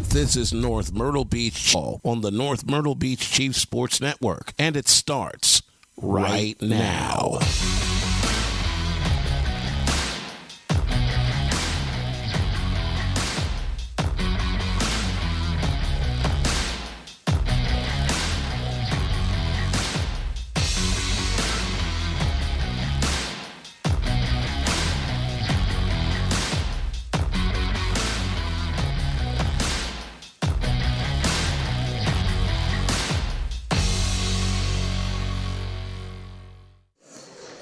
This is North Myrtle Beach on the North Myrtle Beach Chiefs Sports Network, and it starts right now.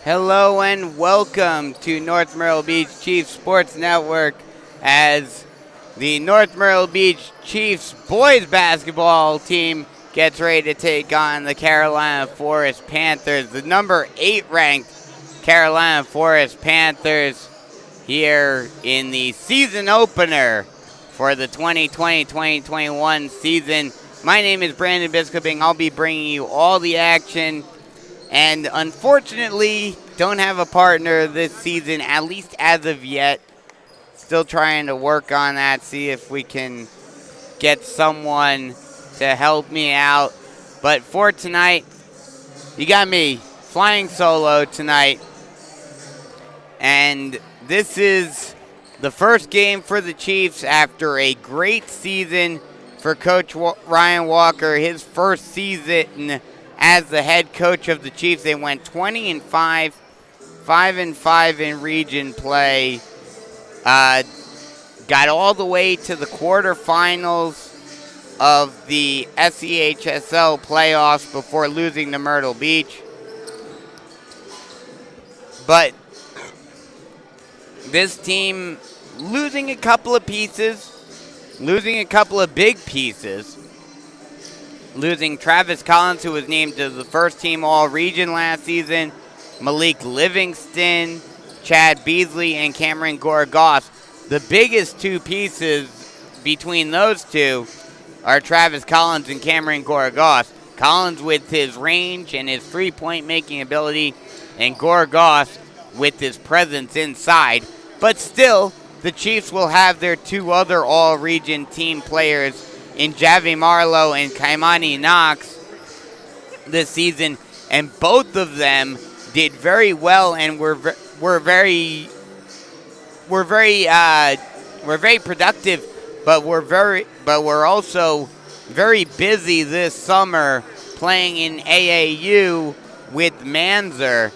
Hello and welcome to North Myrtle Beach Chiefs Sports Network as the North Myrtle Beach Chiefs boys basketball team gets ready to take on the Carolina Forest Panthers. The number 8 ranked Carolina Forest Panthers here in the season opener for the 2020-2021 season. My name is Brandon Biskuping. I'll be bringing you all the action. And unfortunately, don't have a partner this season, at least as of yet. Still trying to work on that, see if we can get someone to help me out. But for tonight, you got me flying solo tonight. And this is the first game for the Chiefs after a great season for Coach Ryan Walker, his first season as the head coach of the Chiefs. They went 20-5, 5-5 in region play. Got all the way to the quarterfinals of the SEHSL playoffs before losing to Myrtle Beach. But this team losing a couple of pieces, losing a couple of big pieces. Losing Travis Collins, who was named to the first team All-Region last season, Malik Livingston, Chad Beasley, and Cameron Gorgas. The biggest two pieces between those two are Travis Collins and Cameron Gorgas. Collins with his range and his three-point making ability, and Gorgas with his presence inside. But still, the Chiefs will have their two other All-Region team players in Javi Marlowe and Kaimani Knox this season, and both of them did very well and were very productive, but we're also very busy this summer playing in AAU with Manzer,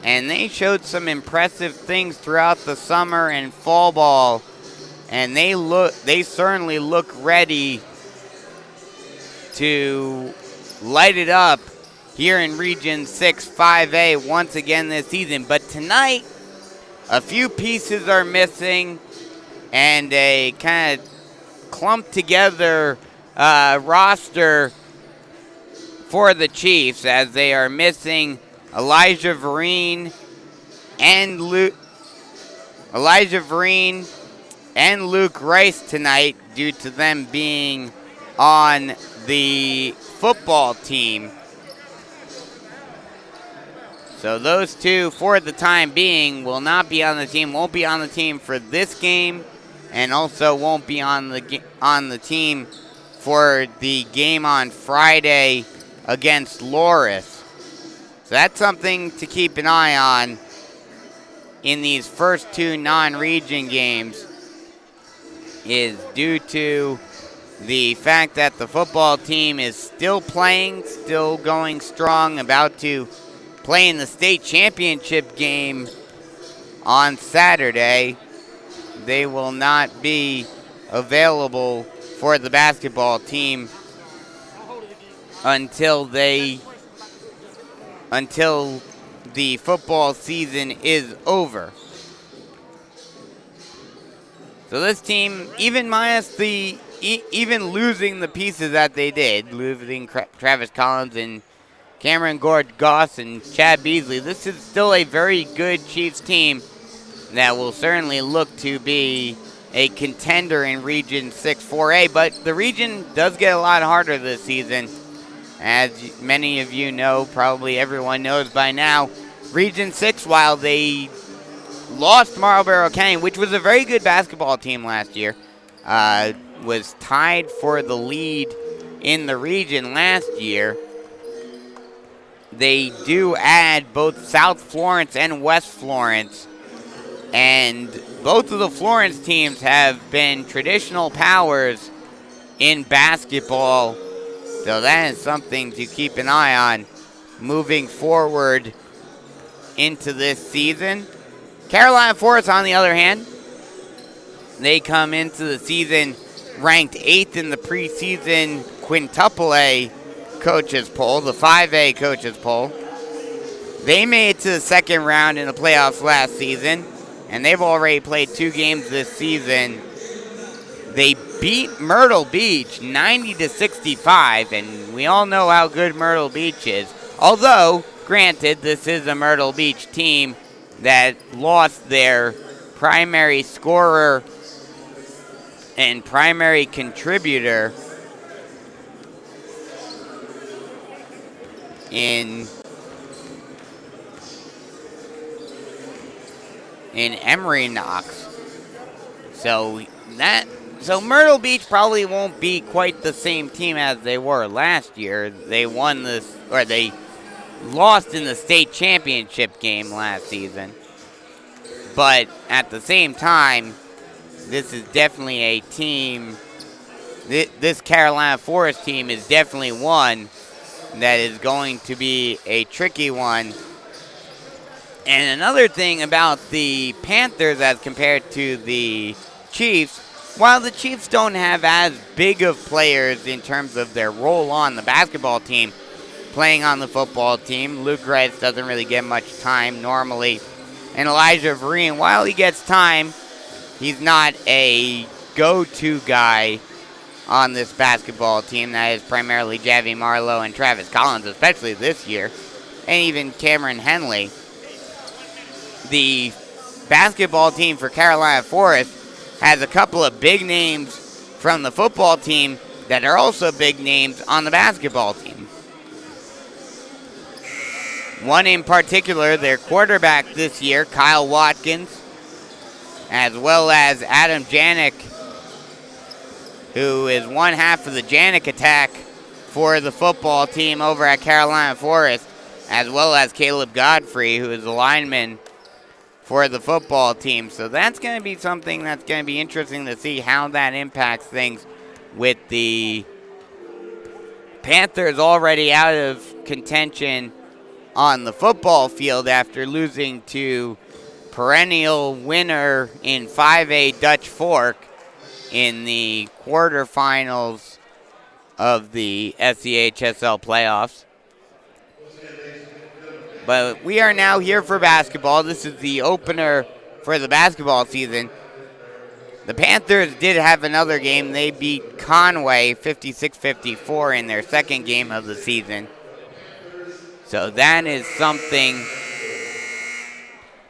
and they showed some impressive things throughout the summer and fall ball, and they certainly look ready to light it up here in Region 6 5A once again this season. But tonight, a few pieces are missing, and a kind of clumped together roster for the Chiefs, as they are missing Elijah Vereen and Luke Rice tonight due to them being on the football team. So those two, for the time being, will not be on the team, won't be on the team for this game, and also won't be on the team for the game on Friday against Loris. So that's something to keep an eye on in these first two non-region games, is due to the fact that the football team is still playing, still going strong, about to play in the state championship game on Saturday. They will not be available for the basketball team until the football season is over. So this team, even losing the pieces that they did, losing Travis Collins and Cameron Gorgas and Chad Beasley, this is still a very good Chiefs team that will certainly look to be a contender in Region 6 4A. But the region does get a lot harder this season. As many of you know, probably everyone knows by now, Region 6, while they lost Marlboro County, which was a very good basketball team last year, was tied for the lead in the region last year. They do add both South Florence and West Florence, and both of the Florence teams have been traditional powers in basketball, so that is something to keep an eye on moving forward into this season. Carolina Forest, on the other hand, they come into the season ranked 8th in the preseason quintuple A coaches poll, the 5A coaches poll. They made it to the second round in the playoffs last season, and they've already played 2 games this season. They beat Myrtle Beach 90-65, and we all know how good Myrtle Beach is. Although, granted, this is a Myrtle Beach team that lost their primary scorer and primary contributor in Emery Knox. So Myrtle Beach probably won't be quite the same team as they were last year. They lost in the state championship game last season. But at the same time, this is definitely a team. This Carolina Forest team is definitely one that is going to be a tricky one. And another thing about the Panthers as compared to the Chiefs, while the Chiefs don't have as big of players in terms of their role on the basketball team, playing on the football team, Luke Rice doesn't really get much time normally. And Elijah Vereen, while he gets time, he's not a go-to guy on this basketball team. That is primarily Javi Marlowe and Travis Collins, especially this year, and even Cameron Henley. The basketball team for Carolina Forest has a couple of big names from the football team that are also big names on the basketball team. One in particular, their quarterback this year, Kyle Watkins, as well as Adam Janik, who is one half of the Janik attack for the football team over at Carolina Forest, as well as Caleb Godfrey, who is the lineman for the football team. So that's going to be something that's going to be interesting to see how that impacts things with the Panthers already out of contention on the football field after losing to perennial winner in 5A Dutch Fork in the quarterfinals of the SEHSL playoffs. But we are now here for basketball. This is the opener for the basketball season. The Panthers did have another game. They beat Conway 56-54 in their second game of the season. So that is something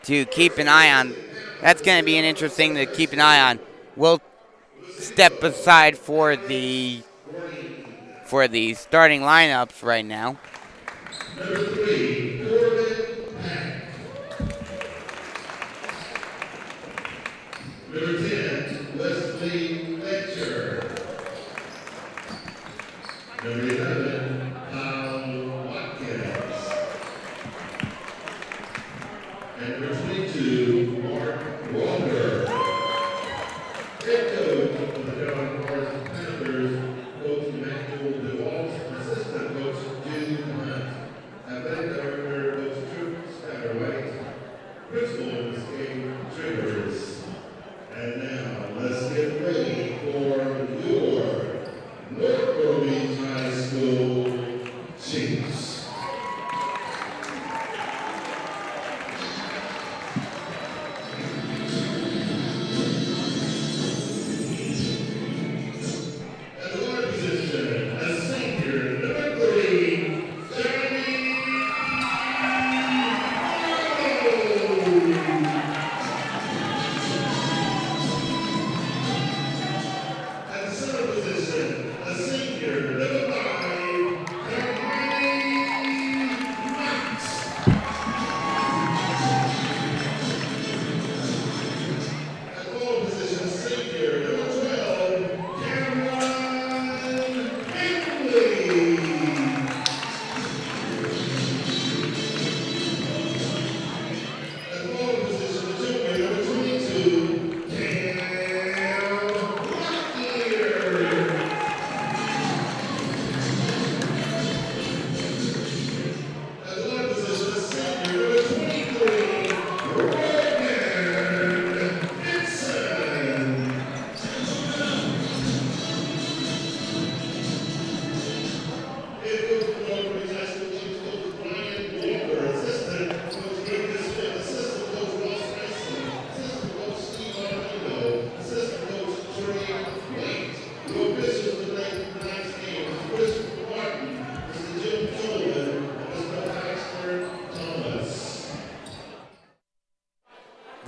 to keep an eye on. That's going to be an interesting to keep an eye on. We'll step aside for the starting lineups right now. Number 3, Corbin Pack. Number 10, Wesley Fletcher. Number 11, Kyle Watkins. And number 22, Mark Walker. Head coach of the Carolina Forest Panthers, Coach Emmanuel DeWalt, assistant coach Jude Hunt, athletic director Coach Troop Satterwhite, principal of this game, Triggers. And now, let's get ready for your North Myrtle Beach High School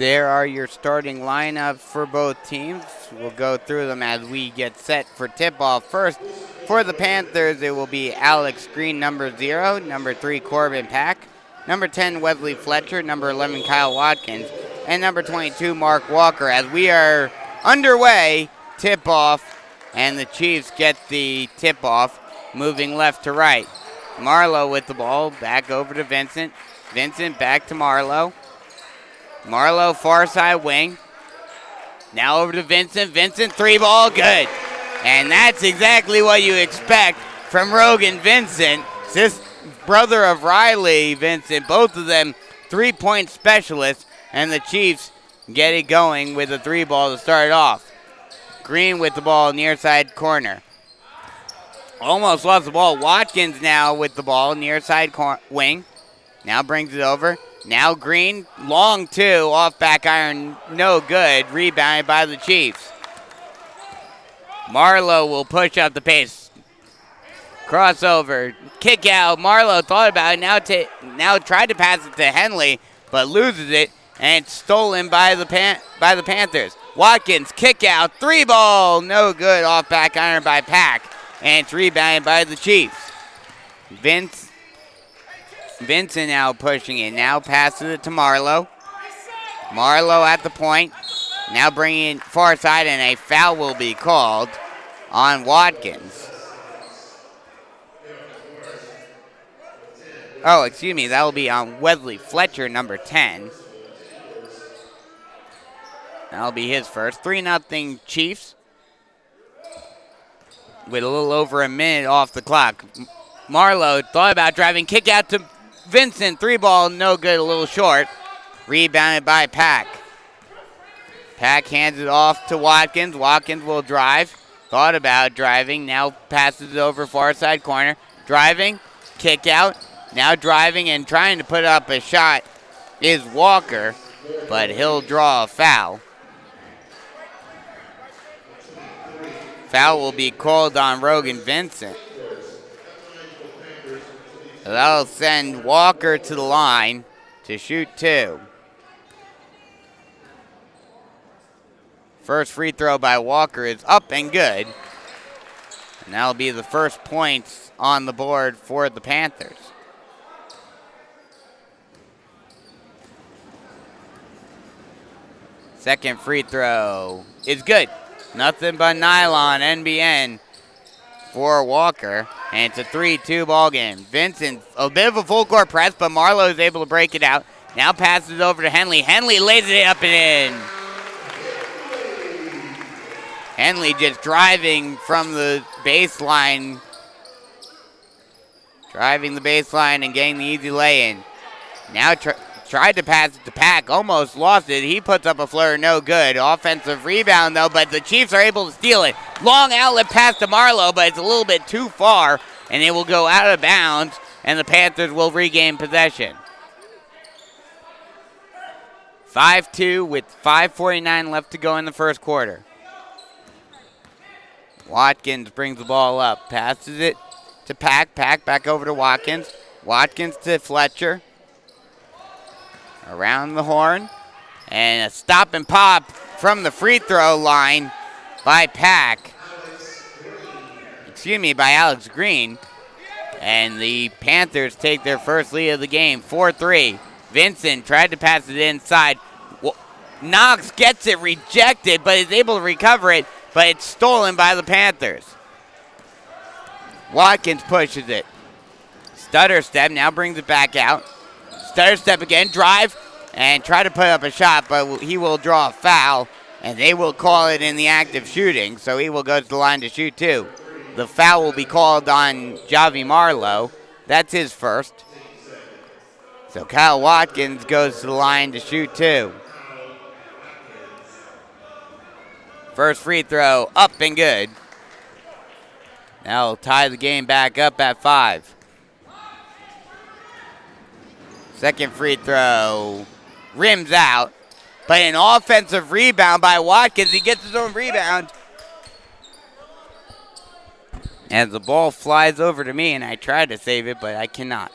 there are your starting lineups for both teams. We'll go through them as we get set for tip-off. First, for the Panthers, it will be Alex Green, number 0, number 3, Corbin Pack, number 10, Wesley Fletcher, number 11, Kyle Watkins, and number 22, Mark Walker. As we are underway, tip-off, and the Chiefs get the tip-off, moving left to right. Marlowe with the ball, back over to Vincent. Vincent back to Marlowe. Marlowe, far side wing. Now over to Vincent. Vincent, 3-ball, good. And that's exactly what you expect from Rogan Vincent. This brother of Riley Vincent, both of them 3-point specialists, and the Chiefs get it going with a 3-ball to start off. Green with the ball near side corner. Almost lost the ball. Watkins now with the ball near side wing. Now brings it over. Now Green, long 2, off back iron, no good. Rebounded by the Chiefs. Marlowe will push up the pace. Crossover, kick out. Marlowe thought about it. Now tried to pass it to Henley, but loses it, and it's stolen by the Panthers. Watkins, kick out, 3-ball, no good. Off back iron by Pack, and it's rebounded by the Chiefs. Vincent now pushing it. Now passes it to Marlowe. Marlowe at the point. Now bringing it far side, and a foul will be called on Watkins. Oh, excuse me. That will be on Wesley Fletcher, number 10. That'll be his first. 3-0 Chiefs with a little over a minute off the clock. Marlowe thought about driving. Kick out to Vincent, 3-ball, no good, a little short. Rebounded by Pack. Pack hands it off to Watkins. Watkins will drive. Thought about driving. Now passes it over far side corner. Driving. Kick out. Now driving and trying to put up a shot is Walker, but he'll draw a foul. Foul will be called on Rogan Vincent. That'll send Walker to the line to shoot 2. First free throw by Walker is up and good. And that'll be the first points on the board for the Panthers. Second free throw is good. Nothing but nylon, NBN for Walker. And it's a 3-2 ball game. Vincent, a bit of a full court press, but Marlowe is able to break it out. Now passes it over to Henley. Henley lays it up and in. Henley just driving from the baseline. Driving the baseline and getting the easy lay-in. Now tried to pass it to Pack. Almost lost it. He puts up a flare, no good. Offensive rebound, though, but the Chiefs are able to steal it. Long outlet pass to Marlowe, but it's a little bit too far, and it will go out of bounds, and the Panthers will regain possession. 5-2 with 5:49 left to go in the first quarter. Watkins brings the ball up, passes it to Pack. Pack back over to Watkins. Watkins to Fletcher. Around the horn. And a stop and pop from the free throw line by Pack. Excuse me, by Alex Green. And the Panthers take their first lead of the game, 4-3. Vincent tried to pass it inside. Knox gets it rejected, but is able to recover it, but it's stolen by the Panthers. Watkins pushes it. Stutter step, now brings it back out. Stutter step again, drive, and try to put up a shot, but he will draw a foul, and they will call it in the act of shooting, so he will go to the line to shoot 2. The foul will be called on Javi Marlowe. That's his first. So Kyle Watkins goes to the line to shoot 2. First free throw, up and good. That'll tie the game back up at 5. Second free throw, rims out, but an offensive rebound by Watkins. He gets his own rebound. As the ball flies over to me, and I try to save it, but I cannot.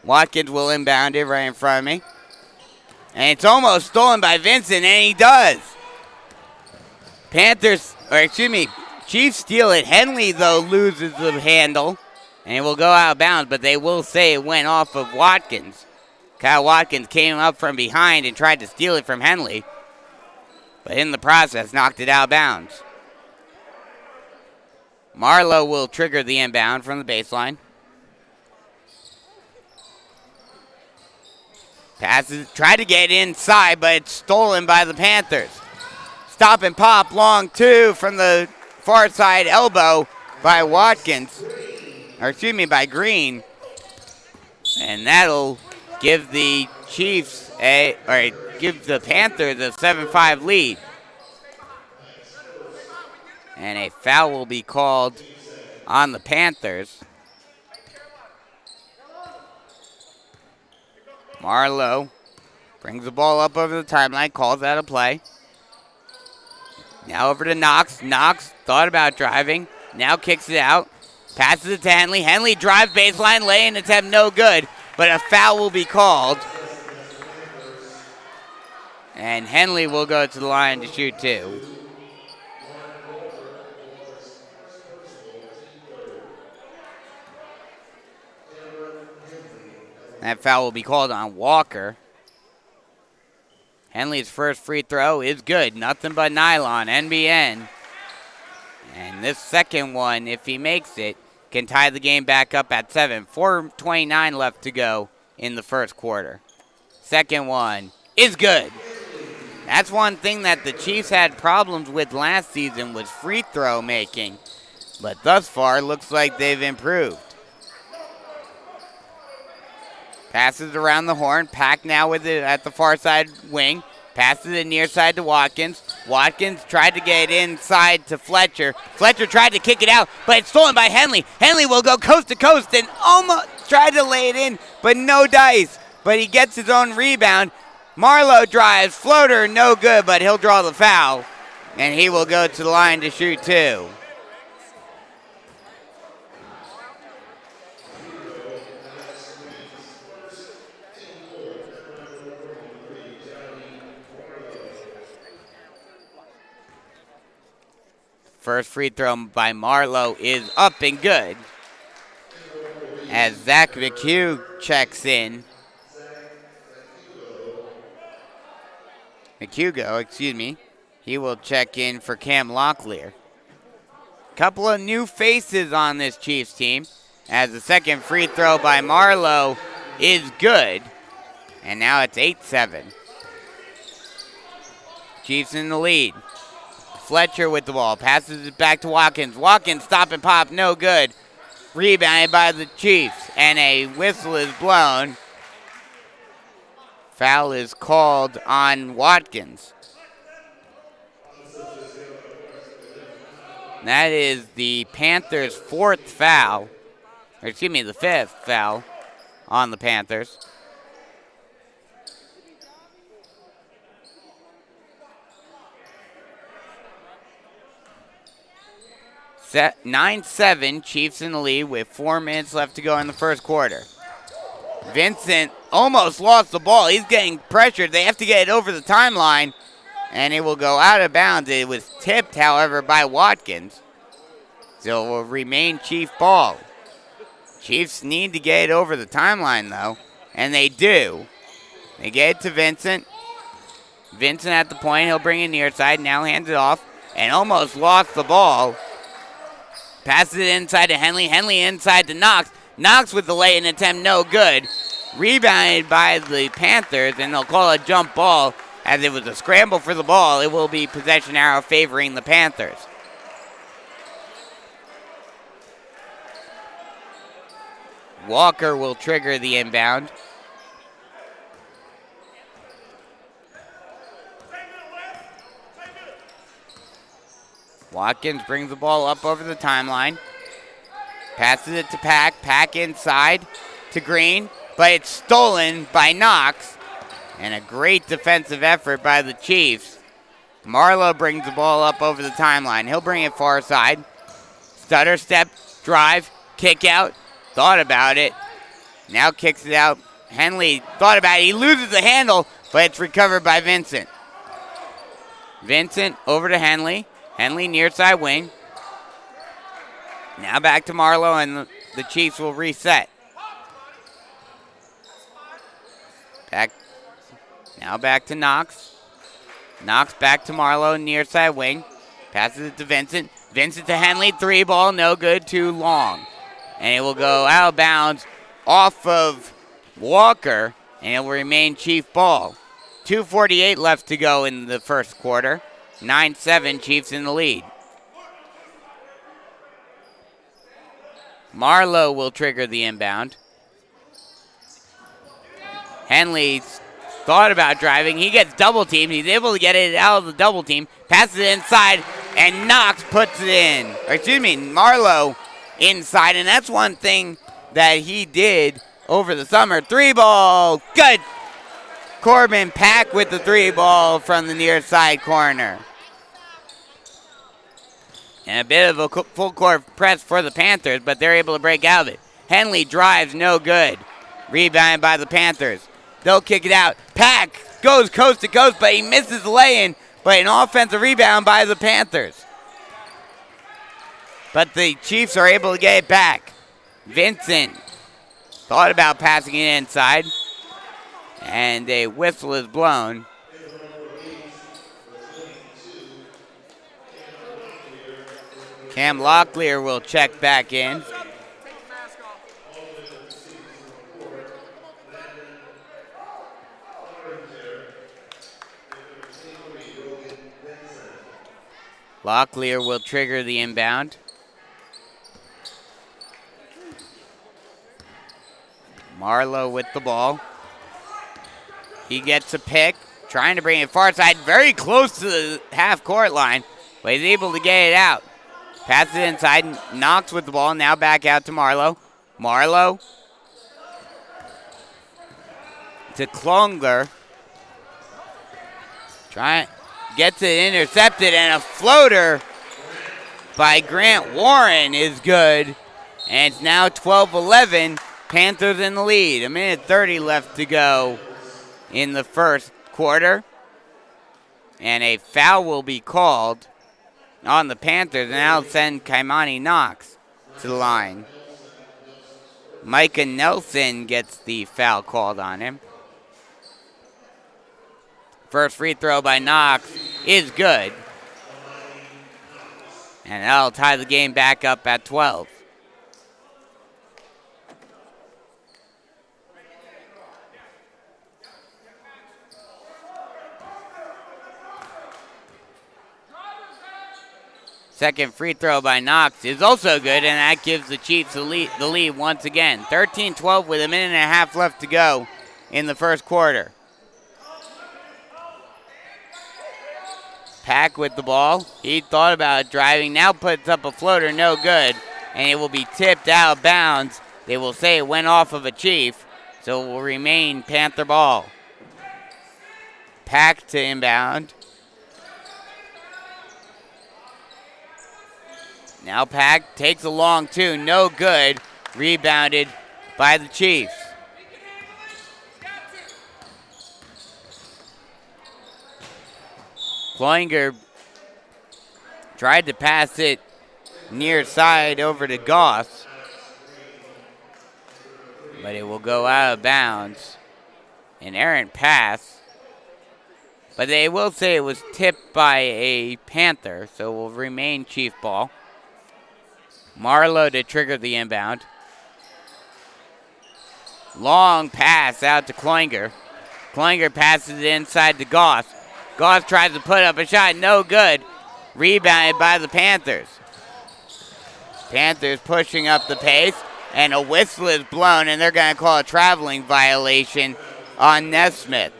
Watkins will inbound it right in front of me. And it's almost stolen by Vincent, and he does. Chiefs steal it. Henley, though, loses the handle, and it will go out of bounds, but they will say it went off of Watkins. Kyle Watkins came up from behind and tried to steal it from Henley, but in the process, knocked it out of bounds. Marlowe will trigger the inbound from the baseline. Passes, tried to get inside, but it's stolen by the Panthers. Stop and pop, long two from the far side elbow by Watkins. By Green. And that'll give the give the Panthers a 7-5 lead. And a foul will be called on the Panthers. Marlowe brings the ball up over the timeline, calls out a play. Now over to Knox. Knox thought about driving, now kicks it out. Passes it to Henley. Henley drives baseline, lay-in attempt no good, but a foul will be called. And Henley will go to the line to shoot two. That foul will be called on Walker. Henley's first free throw is good. Nothing but nylon, NBN. And this second one, if he makes it, can tie the game back up at 7. 4:29 left to go in the first quarter. Second one is good. That's one thing that the Chiefs had problems with last season was free throw making. But thus far, looks like they've improved. Passes around the horn. Pack now with it at the far side wing. Passes it near side to Watkins. Watkins tried to get inside to Fletcher. Fletcher tried to kick it out, but it's stolen by Henley. Henley will go coast to coast and almost tried to lay it in, but no dice. But he gets his own rebound. Marlowe drives. Floater, no good, but he'll draw the foul. And he will go to the line to shoot two. First free throw by Marlowe is up and good. As Zach McHugh checks in. He will check in for Cam Locklear. Couple of new faces on this Chiefs team. As the second free throw by Marlowe is good. And now it's 8-7. Chiefs in the lead. Fletcher with the ball. Passes it back to Watkins. Watkins stop and pop. No good. Rebounded by the Chiefs. And a whistle is blown. Foul is called on Watkins. That is the Panthers' the fifth foul on the Panthers. Set 9-7, Chiefs in the lead with 4 minutes left to go in the first quarter. Vincent almost lost the ball. He's getting pressured. They have to get it over the timeline, and it will go out of bounds. It was tipped, however, by Watkins. So it will remain Chief ball. Chiefs need to get it over the timeline, though, and they do. They get it to Vincent. Vincent at the point. He'll bring it near side. Now hands it off, and almost lost the ball. Passes it inside to Henley. Henley inside to Knox. Knox with the lay-in attempt, no good. Rebounded by the Panthers, and they'll call a jump ball. As it was a scramble for the ball, it will be possession arrow favoring the Panthers. Walker will trigger the inbound. Watkins brings the ball up over the timeline. Passes it to Pack. Pack inside to Green, but it's stolen by Knox. And a great defensive effort by the Chiefs. Marlowe brings the ball up over the timeline. He'll bring it far side. Stutter step, drive, kick out. Thought about it. Now kicks it out. Henley thought about it. He loses the handle, but it's recovered by Vincent. Vincent over to Henley. Henley near side wing. Now back to Marlowe, and the Chiefs will reset. Now back to Knox. Knox back to Marlowe, near side wing. Passes it to Vincent. Vincent to Henley, 3 ball, no good, too long. And it will go out of bounds off of Walker, and it will remain Chief ball. 2:48 left to go in the first quarter. 9-7, Chiefs in the lead. Marlowe will trigger the inbound. Henley thought about driving. He gets double teamed. He's able to get it out of the double team. Passes it inside, and Knox puts it in. Or excuse me, Marlowe inside. And that's one thing that he did over the summer. 3 ball. Good. Corbin Pack with the 3 ball from the near side corner. And a bit of a full court press for the Panthers, but they're able to break out of it. Henley drives, no good. Rebounded by the Panthers. They'll kick it out. Pack goes coast to coast, but he misses the lay-in. But an offensive rebound by the Panthers. But the Chiefs are able to get it back. Vincent thought about passing it inside. And a whistle is blown. Cam Locklear will check back in. Locklear will trigger the inbound. Marlowe with the ball. He gets a pick, trying to bring it far side, very close to the half-court line, but he's able to get it out. Passes it inside, Knox with the ball, now back out to Marlowe. Marlowe to Klongler. Gets it intercepted, and a floater by Grant Warren is good. And it's now 12-11, Panthers in the lead. 1:30 left to go in the first quarter. And a foul will be called on the Panthers, and that'll send Kaimani Knox to the line. Micah Nelson gets the foul called on him. First free throw by Knox is good. And that'll tie the game back up at 12. Second free throw by Knox is also good, and that gives the Chiefs the lead once again. 13-12 with 1.5 minutes left to go in the first quarter. Pack with the ball. He thought about driving, now puts up a floater, no good, and it will be tipped out of bounds. They will say it went off of a Chief, so it will remain Panther ball. Pack to inbound. Now Pack takes a long 2, no good. Rebounded by the Chiefs. Kloinger tried to pass it near side over to Goss, but it will go out of bounds. An errant pass, but they will say it was tipped by a Panther, so it will remain Chief ball. Marlowe to trigger the inbound. Long pass out to Kloinger. Kloinger passes it inside to Goss. Goss tries to put up a shot, no good. Rebounded by the Panthers. Panthers pushing up the pace, and a whistle is blown, and they're going to call a traveling violation on Nesmith.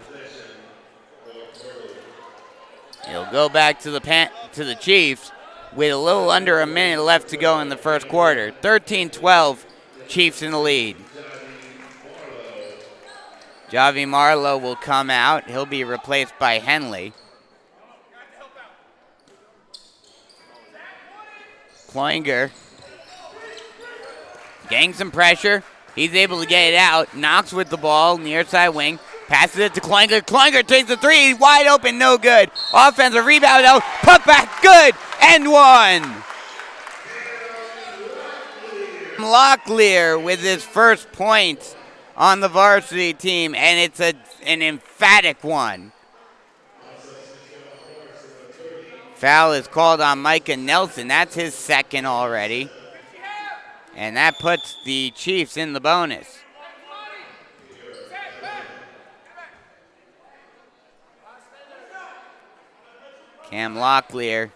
It'll go back to the Chiefs with a little under a minute left to go in the first quarter. 13-12, Chiefs in the lead. Javi Marlowe will come out. He'll be replaced by Henley. Kloinger getting some pressure. He's able to get it out. Knox with the ball, near side wing. Passes it to Klinger. Klinger takes the three. Wide open, no good. Offensive rebound, though. Puck back, good. And one. Locklear with his first points on the varsity team, and it's an emphatic one. Foul is called on Micah Nelson. That's his second already. And that puts the Chiefs in the bonus. Cam Locklear.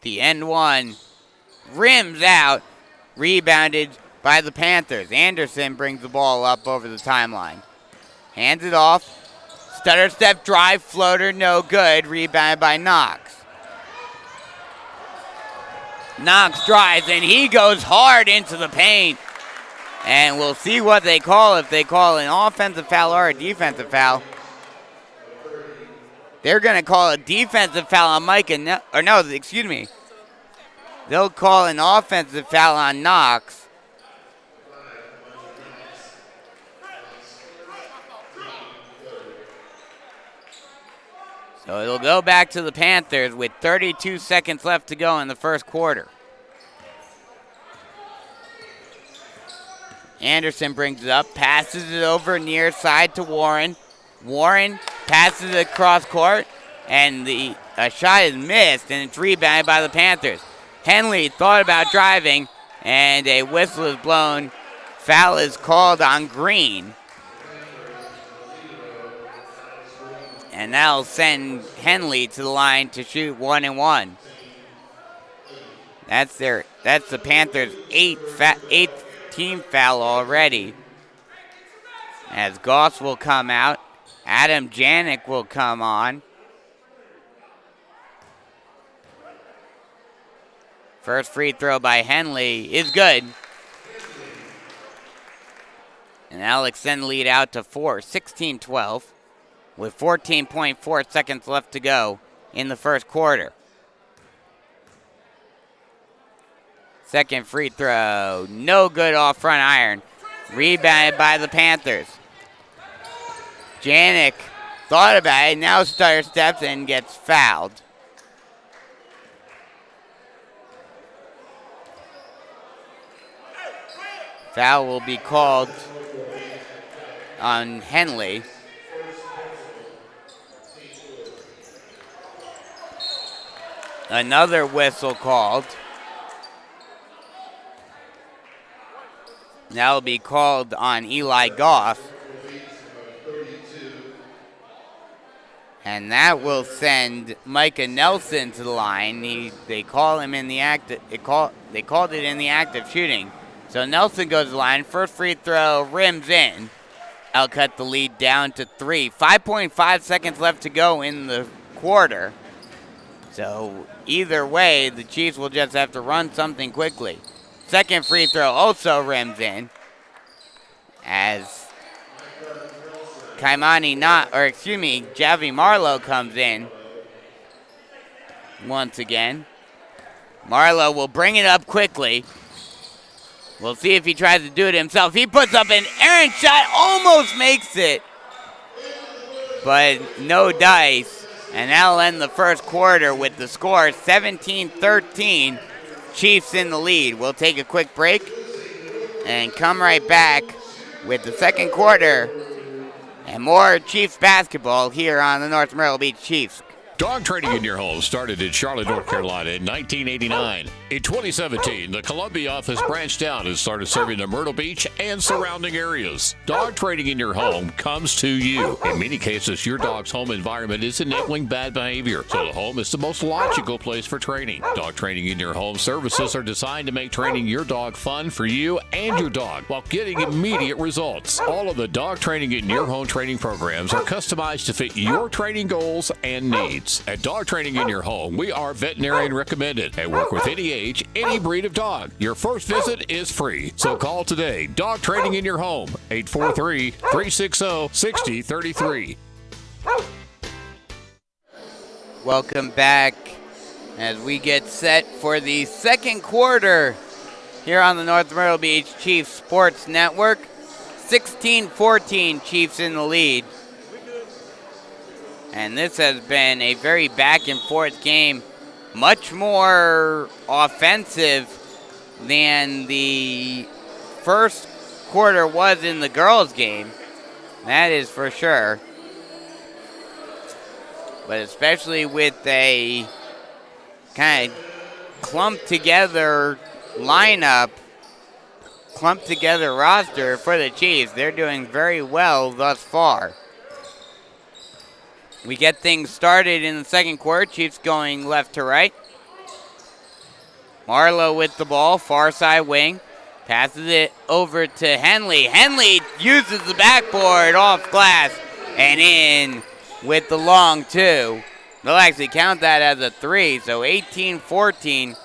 The end one rims out, rebounded by the Panthers. Anderson brings the ball up over the timeline. Hands it off. Stutter step drive, floater, no good. Rebounded by Knox. Knox drives, and he goes hard into the paint. And we'll see what they call, if they call an offensive foul or a defensive foul. They're going to call a defensive foul on They'll call an offensive foul on Knox. So it'll go back to the Panthers with 32 seconds left to go in the first quarter. Anderson brings it up, passes it over near side to Warren. Warren passes it across court, and the shot is missed, and it's rebounded by the Panthers. Henley thought about driving, and a whistle is blown. Foul is called on Green. And that'll send Henley to the line to shoot 1-1. That's the Panthers' eighth team foul already. As Goss will come out, Adam Janik will come on. First free throw by Henley is good. And that'll extend the lead out to 16-12 with 14.4 seconds left to go in the first quarter. Second free throw, no good off front iron. Rebounded by the Panthers. Janik thought about it, now stutter steps and gets fouled. Foul will be called on Henley. Another whistle called. That will be called on Eli Goss. And that will send Micah Nelson to the line. They call him in the act. They called it in the act of shooting. So Nelson goes to the line. First free throw rims in. I'll cut the lead down to 3. 5.5 seconds left to go in the quarter. So either way, the Chiefs will just have to run something quickly. Second free throw also rims in. As Javi Marlowe comes in once again. Marlowe will bring it up quickly. We'll see if he tries to do it himself. He puts up an errant shot, almost makes it, but no dice. And that'll end the first quarter with the score 17-13. Chiefs in the lead. We'll take a quick break and come right back with the second quarter and more Chiefs basketball here on the North Myrtle Beach Chiefs. Dog training in your home started in Charlotte, North Carolina in 1989. In 2017, the Columbia office branched out and started serving the Myrtle Beach and surrounding areas. Dog training in your home comes to you. In many cases, your dog's home environment is enabling bad behavior, so the home is the most logical place for training. Dog training in your home services are designed to make training your dog fun for you and your dog while getting immediate results. All of the dog training in your home training programs are customized to fit your training goals and needs. At Dog Training in Your Home, we are veterinarian recommended and work with any age, any breed of dog. Your first visit is free, so call today. Dog Training in Your Home, 843-360-6033. Welcome back as we get set for the second quarter here on the North Myrtle Beach Chiefs Sports Network. 16-14, Chiefs in the lead. And this has been a very back and forth game, much more offensive than the first quarter was in the girls' game. That is for sure. But especially with a kind of clumped together lineup, clumped together roster for the Chiefs. They're doing very well thus far. We get things started in the second quarter. Chiefs going left to right. Marlowe with the ball, far side wing. Passes it over to Henley. Henley uses the backboard off glass and in with the long two. They'll actually count that as a three, so 18-14,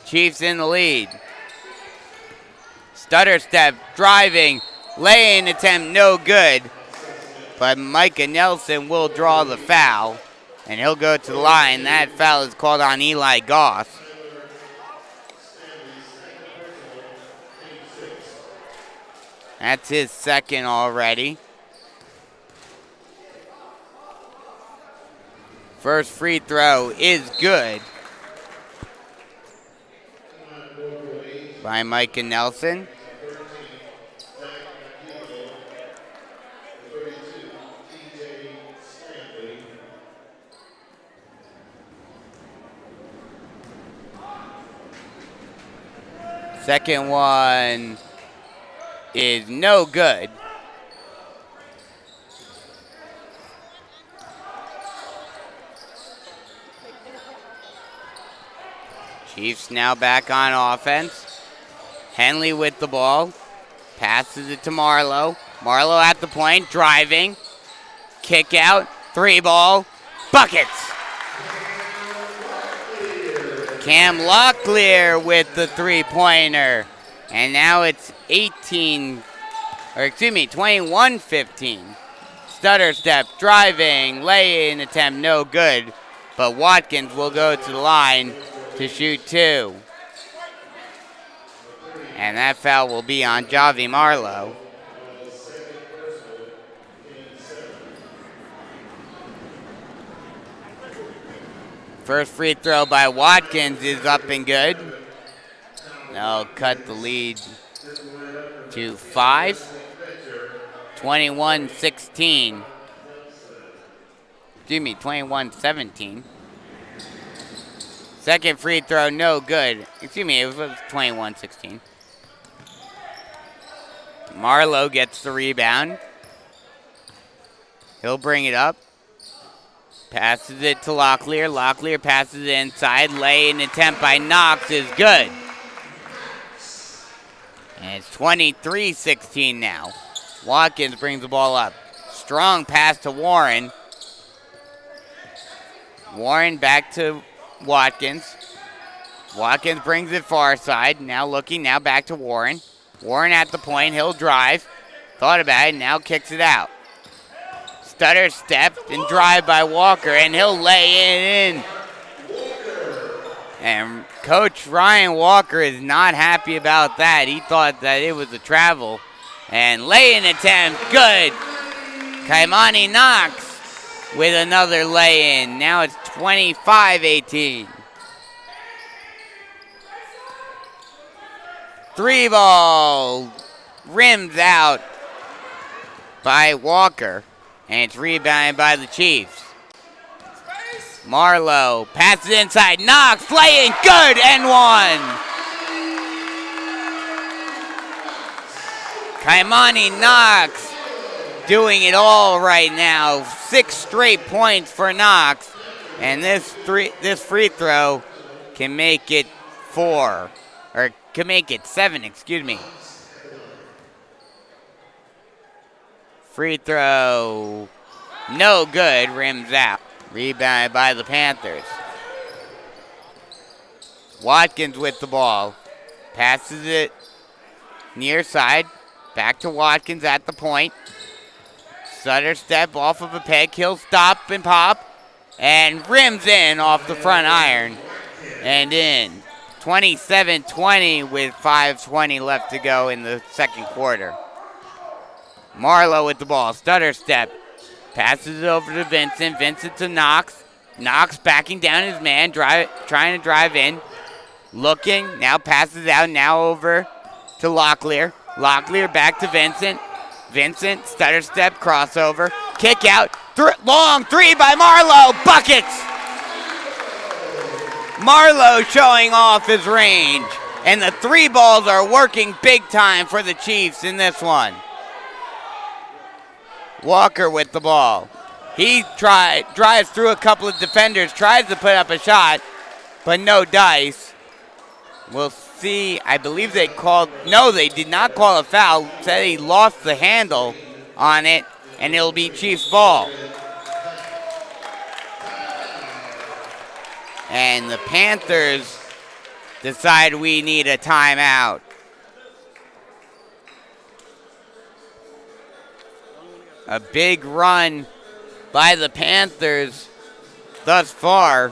Chiefs in the lead. Stutter step, driving, lay-in attempt, no good. But Micah Nelson will draw the foul, and he'll go to the line. That foul is called on Eli Goss. That's his second already. First free throw is good by Micah Nelson. Second one is no good. Chiefs now back on offense. Henley with the ball. Passes it to Marlowe. Marlowe at the point, driving. Kick out, three ball, buckets. Cam Locklear with the three-pointer. And now it's 21-15. Stutter step, driving, lay-in attempt, no good. But Watkins will go to the line to shoot two. And that foul will be on Javi Marlowe. First free throw by Watkins is up and good. They'll cut the lead to 5. 21-16. Excuse me, 21-17. Second free throw, no good. Excuse me, it was 21-16. Marlowe gets the rebound. He'll bring it up. Passes it to Locklear. Locklear passes it inside. Lay-in attempt by Knox is good. And it's 23-16 now. Watkins brings the ball up. Strong pass to Warren. Warren back to Watkins. Watkins brings it far side. Now looking, now back to Warren. Warren at the point. He'll drive. Thought about it, now kicks it out. Stutter step and drive by Walker, and he'll lay it in. And Coach Ryan Walker is not happy about that. He thought that it was a travel. And lay-in attempt, good. Kaimani Knox with another lay-in. Now it's 25-18. Three ball rims out by Walker. And it's rebounded by the Chiefs. Marlowe passes inside. Knox playing good and one. Kaimani Knox doing it all right now. 6 straight points for Knox. And this free throw can make it 4. Or can make it 7, excuse me. Free throw, no good, rims out. Rebounded by the Panthers. Watkins with the ball. Passes it near side. Back to Watkins at the point. Sutter step off of a peg. He'll stop and pop. And rims in off the front iron. And in. 27-20 with 5:20 left to go in the second quarter. Marlowe with the ball, stutter step, passes it over to Vincent. Vincent to Knox. Knox backing down his man, trying to drive in. Looking, now passes out, now over to Locklear. Locklear back to Vincent. Vincent, stutter step, crossover, kick out, long three by Marlowe, buckets! Marlowe showing off his range, and the three balls are working big time for the Chiefs in this one. Walker with the ball. He drives through a couple of defenders, tries to put up a shot, but no dice. We'll see. I believe they did not call a foul. Said he lost the handle on it, and it'll be Chiefs ball. And the Panthers decide we need a timeout. A big run by the Panthers thus far.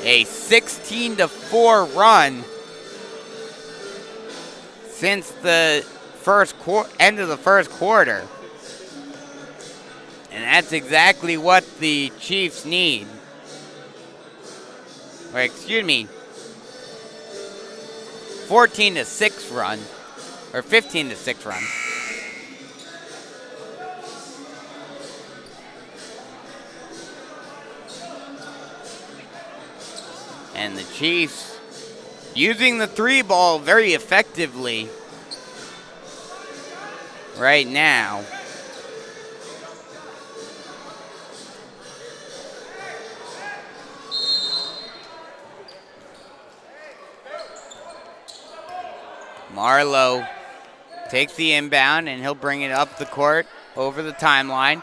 A 16-4 run since the end of the first quarter. And that's exactly what the Chiefs need. Or excuse me, 14-6 run, or 15-6 run. And the Chiefs using the three ball very effectively right now. Marlowe takes the inbound, and he'll bring it up the court over the timeline.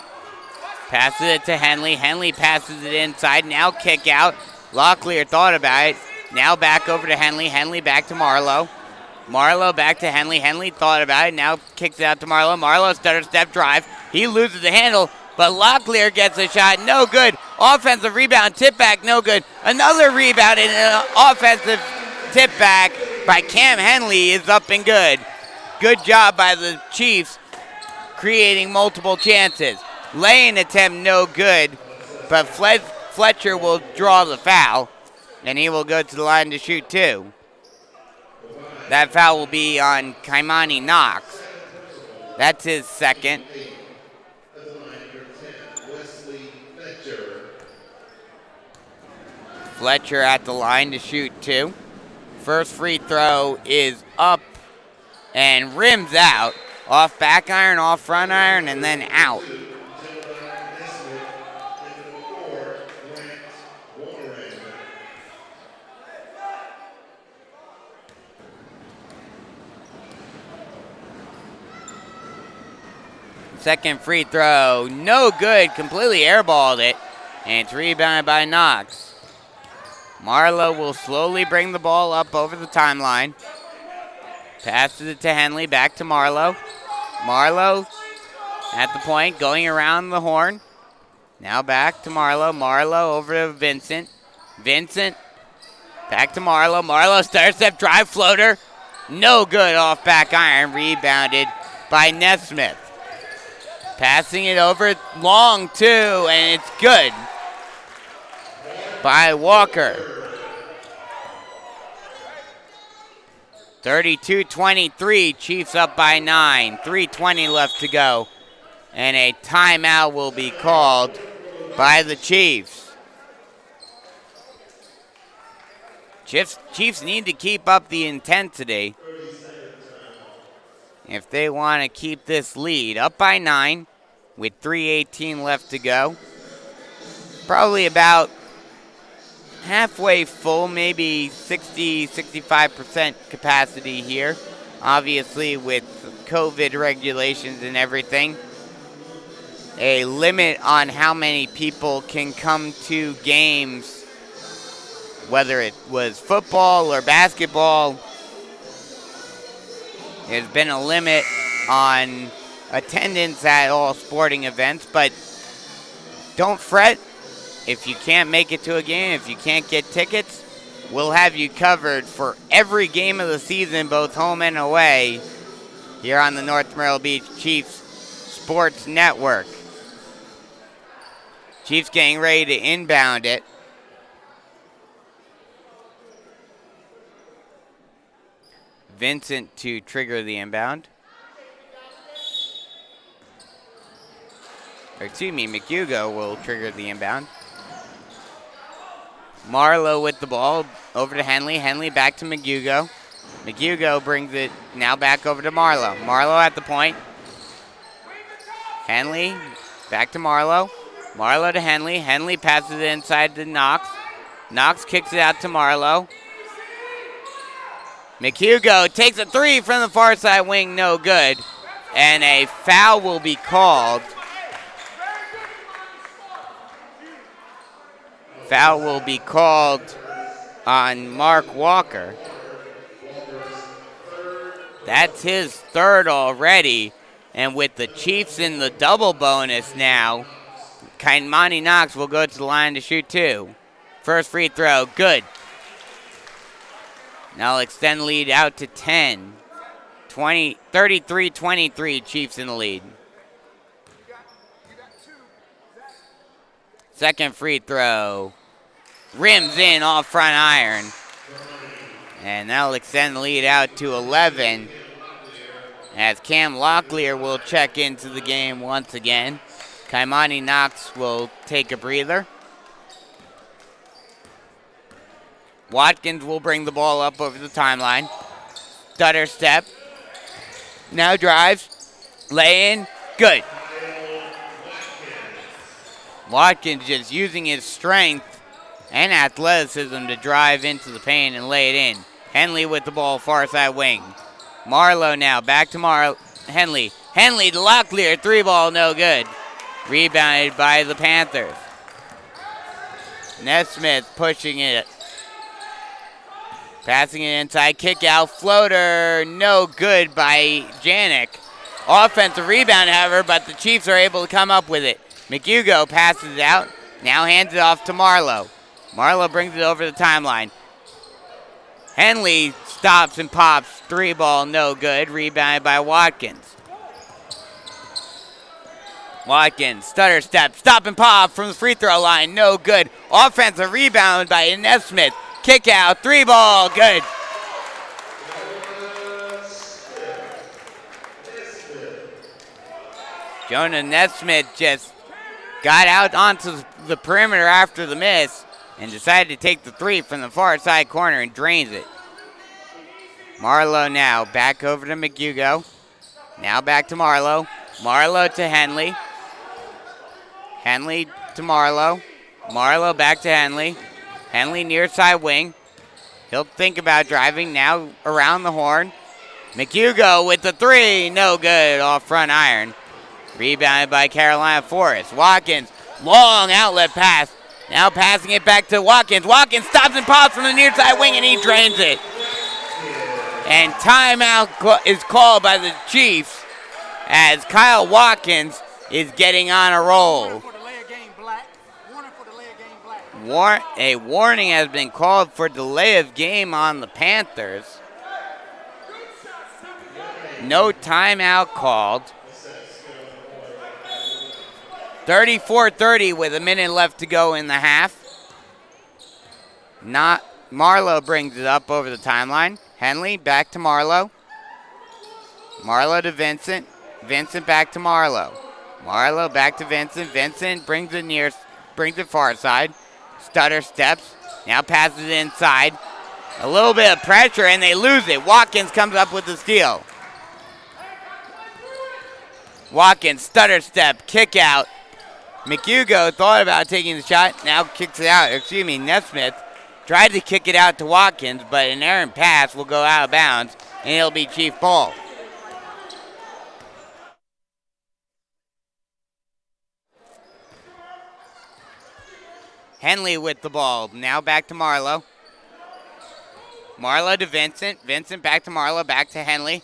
Passes it to Henley. Henley passes it inside. Now kick out. Locklear thought about it. Now back over to Henley. Henley back to Marlowe. Marlowe back to Henley. Henley thought about it. Now kicks it out to Marlowe. Marlowe stutter step drive. He loses the handle, but Locklear gets a shot. No good. Offensive rebound. Tip back. No good. Another rebound and an offensive tip back by Cam Henley is up and good. Good job by the Chiefs creating multiple chances. Laying attempt no good, but Fletcher will draw the foul, and he will go to the line to shoot two. That foul will be on Kaimani Knox. That's his second. Fletcher at the line to shoot two. First free throw is up and rims out. Off back iron, off front iron, and then out. Second free throw, no good, completely airballed it, and it's rebounded by Knox. Marlowe will slowly bring the ball up over the timeline. Passes it to Henley, back to Marlowe. Marlowe at the point, going around the horn. Now back to Marlowe. Marlowe over to Vincent. Vincent back to Marlowe. Marlowe stutter step drive floater. No good, off back iron, rebounded by Nesmith. Passing it over long two, and it's good by Walker. 32-23, Chiefs up by 9. 3:20 left to go. And a timeout will be called by the Chiefs. Chiefs need to keep up the intensity if they want to keep this lead. Up by 9 with 3:18 left to go. Probably about halfway full, maybe 60-65% capacity here. Obviously with COVID regulations and everything. A limit on how many people can come to games, whether it was football or basketball. There's been a limit on attendance at all sporting events, but don't fret. if you can't make it to a game, if you can't get tickets, we'll have you covered for every game of the season, both home and away, here on the North Myrtle Beach Chiefs Sports Network. Chiefs getting ready to inbound it. Vincent to trigger the inbound. Or excuse me, McHugo will trigger the inbound. Marlowe with the ball over to Henley. Henley back to McHugo. McHugo brings it now back over to Marlowe. Marlowe at the point. Henley back to Marlowe. Marlowe to Henley. Henley passes it inside to Knox. Knox kicks it out to Marlowe. McHugo takes a three from the far side wing, no good. And a foul will be called. Foul will be called on Mark Walker. That's his third already. And with the Chiefs in the double bonus now, Kaimani Knox will go to the line to shoot two. First free throw, good. Now they'll extend the lead out to 10. 33-23, Chiefs in the lead. Second free throw. Rims in off front iron. And that'll extend the lead out to 11. As Cam Locklear will check into the game once again. Kaimani Knox will take a breather. Watkins will bring the ball up over the timeline. Stutter step. Now drives. Lay in. Good. Watkins just using his strength and athleticism to drive into the paint and lay it in. Henley with the ball, far side wing. Marlowe now, back to Henley. Henley to Locklear, three ball, no good. Rebounded by the Panthers. Nesmith pushing it. Passing it inside, kick out, floater, no good by Janik. Offensive rebound, however, but the Chiefs are able to come up with it. McHugo passes it out, now hands it off to Marlowe. Marlowe brings it over the timeline. Henley stops and pops, three ball, no good, rebounded by Watkins. Watkins, stutter step, stop and pop from the free throw line, no good. Offensive rebound by Nesmith. Kick out, three ball, good. Jonah Nesmith just got out onto the perimeter after the miss and decided to take the three from the far side corner and drains it. Marlowe now back over to McHugo. Now back to Marlowe. Marlowe to Henley. Henley to Marlowe. Marlowe back to Henley. Henley near side wing. He'll think about driving now around the horn. McHugo with the three. No good off front iron. Rebounded by Carolina Forest. Watkins, long outlet pass. Now passing it back to Watkins. Watkins stops and pops from the near side wing and he drains it. And timeout is called by the Chiefs as Kyle Watkins is getting on a roll. A warning has been called for delay of game on the Panthers. No timeout called. 34-30 with a minute left to go in the half. Marlowe brings it up over the timeline. Henley back to Marlowe. Marlowe to Vincent. Vincent back to Marlowe. Marlowe back to Vincent. Vincent brings it far side. Stutter steps. Now passes it inside. A little bit of pressure and they lose it. Watkins comes up with the steal. Watkins, stutter step, kick out. McHugo thought about taking the shot, now kicks it out. Nesmith tried to kick it out to Watkins, but an errant pass will go out of bounds, and it'll be Chief ball. Henley with the ball, now back to Marlowe. Marlowe to Vincent. Vincent back to Marlowe, back to Henley.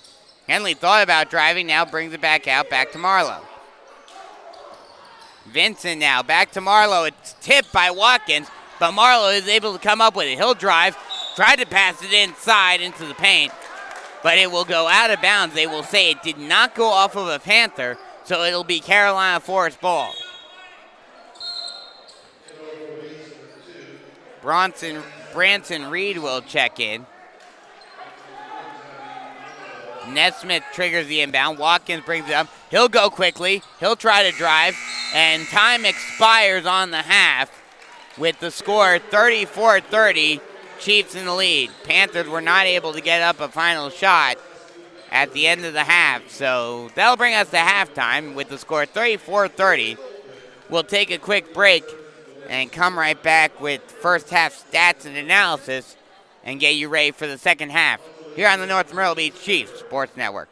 Henley thought about driving, now brings it back out, back to Marlowe. Vincent now back to Marlowe. It's tipped by Watkins, but Marlowe is able to come up with it. He'll drive, try to pass it inside into the paint, but it will go out of bounds. They will say it did not go off of a Panther, so it'll be Carolina Forest ball. Branson Reed will check in. Nesmith triggers the inbound. Watkins brings it up. He'll go quickly. He'll try to drive, and time expires on the half with the score 34-30. Chiefs in the lead. Panthers were not able to get up a final shot at the end of the half, so that'll bring us to halftime with the score 34-30. We'll take a quick break and come right back with first half stats and analysis and get you ready for the second half here on the North Myrtle Beach Chiefs Sports Network.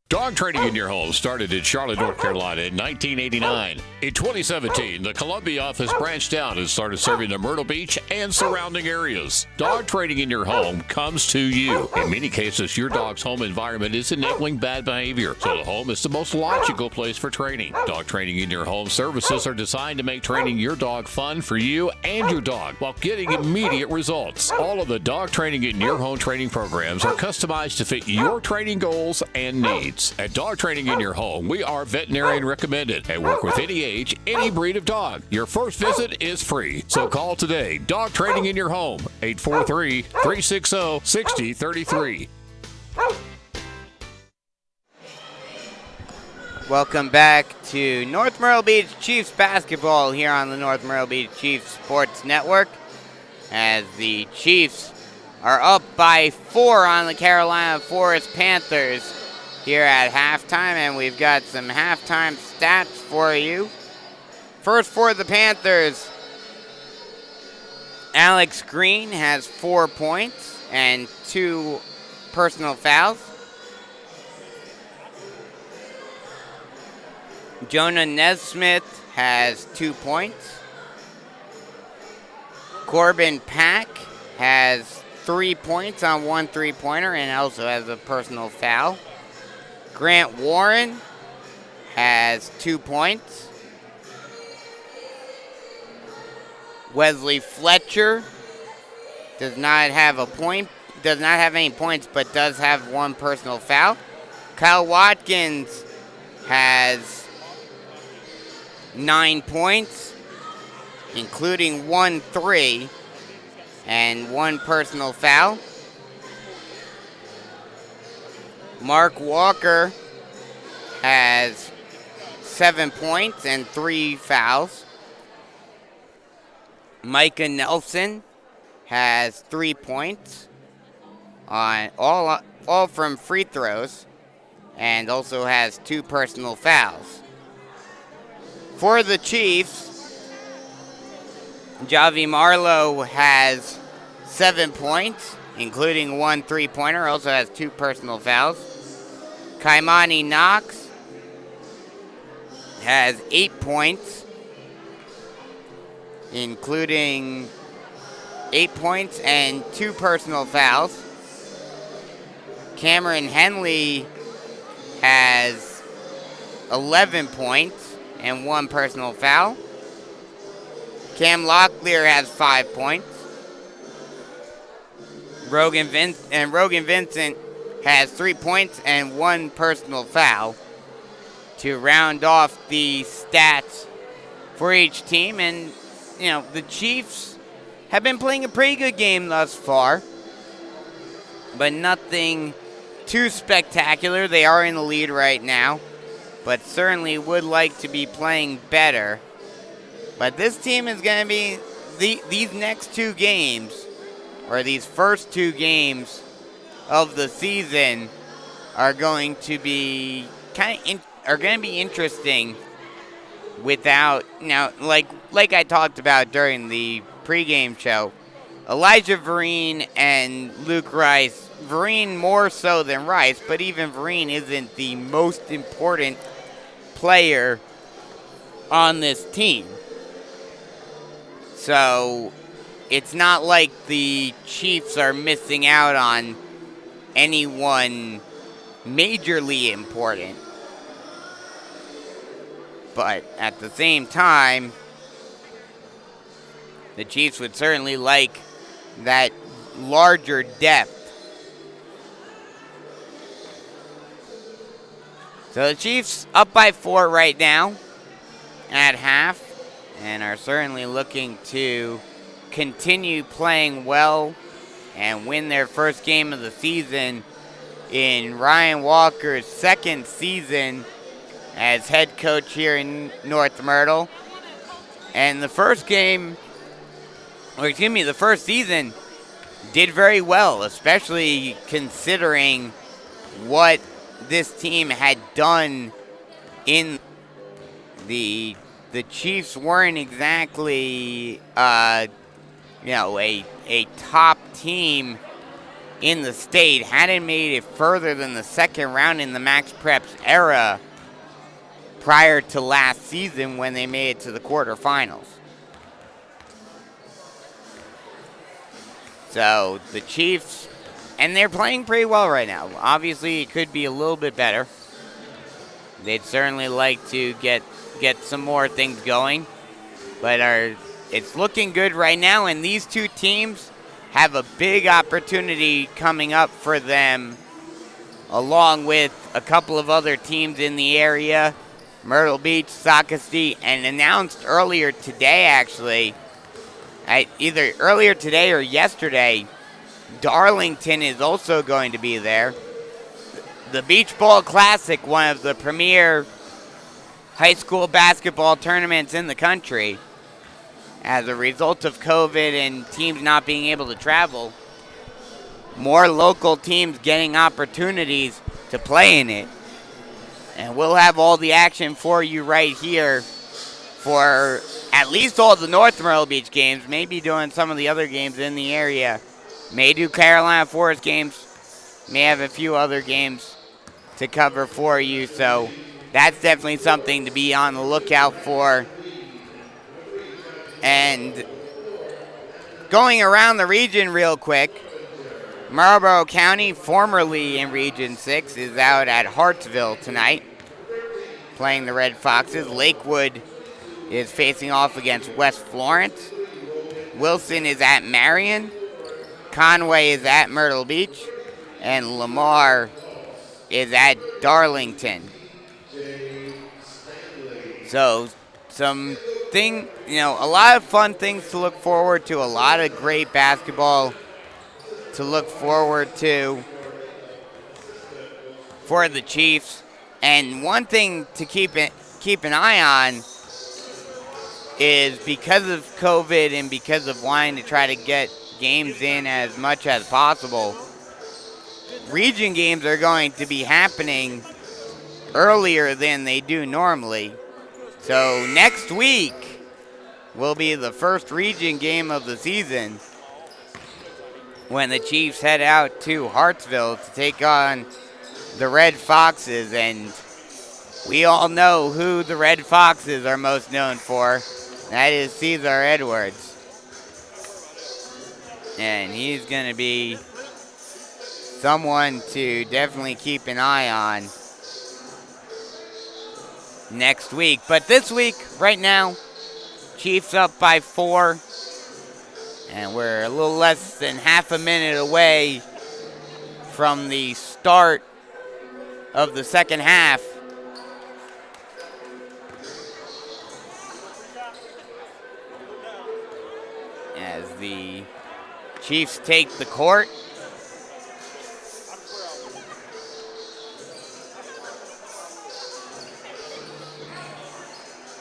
Dog training in your home started in Charlotte, North Carolina in 1989. In 2017, the Columbia office branched out and started serving the Myrtle Beach and surrounding areas. Dog training in your home comes to you. In many cases, your dog's home environment is enabling bad behavior, so the home is the most logical place for training. Dog training in your home services are designed to make training your dog fun for you and your dog while getting immediate results. All of the dog training in your home training programs are customized to fit your training goals and needs. At Dog Training in Your Home, we are veterinarian recommended and work with any age, any breed of dog. Your first visit is free, so call today. Dog Training in Your Home, 843-360-6033. Welcome back to North Myrtle Beach Chiefs basketball here on the North Myrtle Beach Chiefs Sports Network, as the Chiefs are up by 4 on the Carolina Forest Panthers here at halftime, and we've got some halftime stats for you. First for the Panthers, Alex Green has 4 points and 2 personal fouls. Jonah Nesmith has 2 points. Corbin Pack has 3 points on 1 3-pointer and also has a personal foul. Grant Warren has 2 points. Wesley Fletcher does not have any points, but does have 1 personal foul. Kyle Watkins has 9 points, including 1 3. and 1 personal foul. Mark Walker has 7 points and 3 fouls. Micah Nelson has 3 points on all from free throws, and also has 2 personal fouls. For the Chiefs, Javi Marlowe has 7 points, including 1 3-pointer, also has 2 personal fouls. Kaimani Knox has 8 points, including 8 points and 2 personal fouls. Cameron Henley has 11 points and 1 personal foul. Cam Locklear has 5 points. Rogan Vincent has 3 points and 1 personal foul to round off the stats for each team. And, the Chiefs have been playing a pretty good game thus far, but nothing too spectacular. They are in the lead right now, but certainly would like to be playing better. But this team is going to be, these next 2 games, or these first 2 games of the season, are going to be interesting. Without, like I talked about during the pregame show, Elijah Vereen and Luke Rice. Vereen more so than Rice, but even Vereen isn't the most important player on this team. So it's not like the Chiefs are missing out on anyone majorly important. But at the same time, the Chiefs would certainly like that larger depth. So the Chiefs up by 4 right now at half, and are certainly looking to continue playing well and win their first game of the season in Ryan Walker's 2nd season as head coach here in North Myrtle. And the first season did very well, especially considering what this team had done in the Chiefs weren't exactly a top team in the state. Hadn't made it further than the 2nd round in the Max Preps era prior to last season when they made it to the quarterfinals. So the Chiefs, and they're playing pretty well right now. Obviously, it could be a little bit better. They'd certainly like to get some more things going, but it's looking good right now, and these 2 teams have a big opportunity coming up for them, along with a couple of other teams in the area, Myrtle Beach, Socastee, and announced earlier today, actually, either earlier today or yesterday, Darlington is also going to be there. The Beach Ball Classic, one of the premier high school basketball tournaments in the country, as a result of COVID and teams not being able to travel, more local teams getting opportunities to play in it. And we'll have all the action for you right here for at least all the North Myrtle Beach games, maybe doing some of the other games in the area. May do Carolina Forest games, may have a few other games to cover for you, so that's definitely something to be on the lookout for. And going around the region real quick, Marlboro County, formerly in Region 6, is out at Hartsville tonight, playing the Red Foxes. Lakewood is facing off against West Florence. Wilson is at Marion. Conway is at Myrtle Beach. And Lamar is at Darlington. So some a lot of fun things to look forward to, a lot of great basketball to look forward to for the Chiefs. And one thing to keep an eye on is, because of COVID and because of wanting to try to get games in as much as possible, region games are going to be happening earlier than they do normally. So next week will be the first region game of the season when the Chiefs head out to Hartsville to take on the Red Foxes. And we all know who the Red Foxes are most known for. That is Cesar Edwards. And he's going to be someone to definitely keep an eye on next week. But this week, right now, Chiefs up by 4. And we're a little less than half a minute away from the start of the second half. As the Chiefs take the court.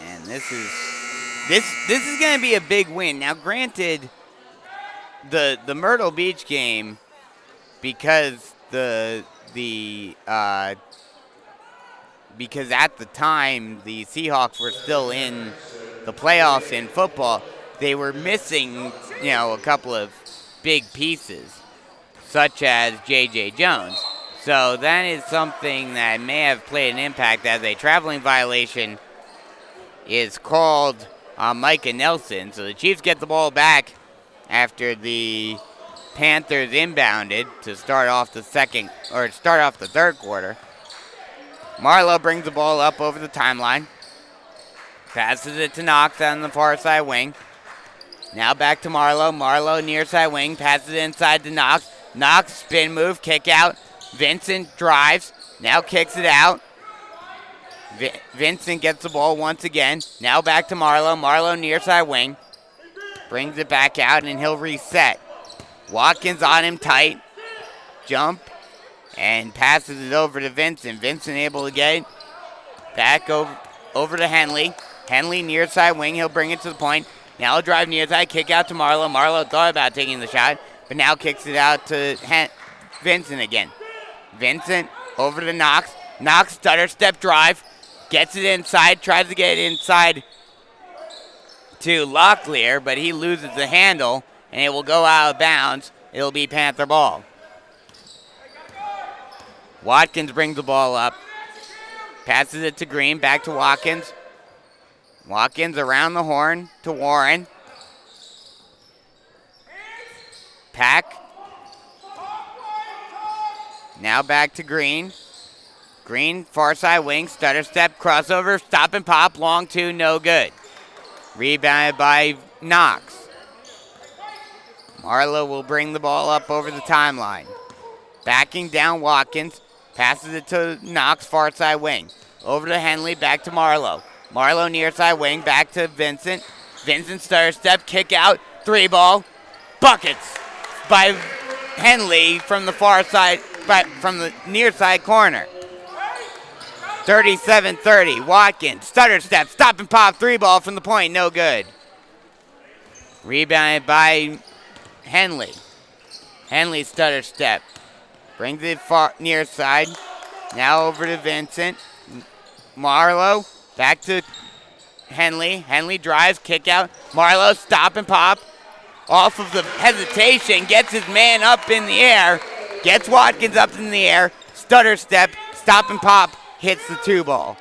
And this is going to be a big win. Now, granted, the Myrtle Beach game, because because at the time the Seahawks were still in the playoffs in football, they were missing, a couple of big pieces, such as J.J. Jones. So that is something that may have played an impact, as a traveling violation is called on Micah Nelson. So the Chiefs get the ball back after the Panthers inbounded to start off the third quarter. Marlowe brings the ball up over the timeline. Passes it to Knox on the far side wing. Now back to Marlowe. Marlowe near side wing. Passes it inside to Knox. Knox spin move, kick out. Vincent drives. Now kicks it out. Vincent gets the ball once again. Now back to Marlowe. Marlowe near side wing. Brings it back out and he'll reset. Watkins on him tight. Jump. And passes it over to Vincent. Vincent able to get it back over to Henley. Henley near side wing. He'll bring it to the point. Now he'll drive near side. Kick out to Marlowe. Marlowe thought about taking the shot, but now kicks it out to Vincent again. Vincent over to Knox. Knox stutter step drive. Gets it inside. Tries to get it inside to Locklear, but he loses the handle, and it will go out of bounds. It'll be Panther ball. Watkins brings the ball up. Passes it to Green. Back to Watkins. Watkins around the horn to Warren. Pack. Now back to Green. Green, far side wing, stutter step, crossover, stop and pop, long two, no good. Rebounded by Knox. Marlowe will bring the ball up over the timeline. Backing down Watkins, passes it to Knox, far side wing. Over to Henley, back to Marlowe. Marlowe near side wing, back to Vincent. Vincent stutter step, kick out, 3-ball, buckets by Henley from the far side, from the near side corner. 37-30, Watkins, stutter step, stop and pop, 3-ball from the point, no good. Rebounded by Henley. Henley stutter step. Brings it far near side. Now over to Vincent. Marlowe, back to Henley. Henley drives, kick out. Marlowe, stop and pop. Off of the hesitation, gets his man up in the air. Gets Watkins up in the air. Stutter step, stop and pop. Hits the 2-ball.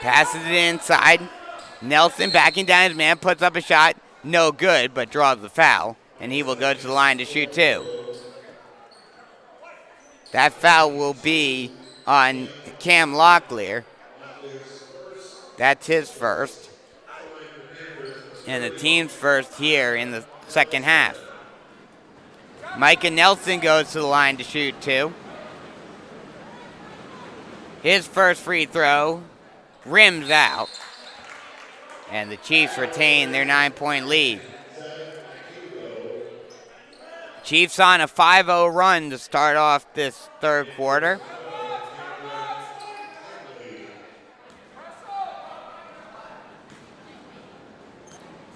Passes it inside. Nelson backing down his man, puts up a shot. No good, but draws the foul. And he will go to the line to shoot 2. That foul will be on Cam Locklear. That's his first. And the team's first here in the second half. Micah Nelson goes to the line to shoot 2. His first free throw rims out. And the Chiefs retain their 9-point lead. Chiefs on a 5-0 run to start off this third quarter.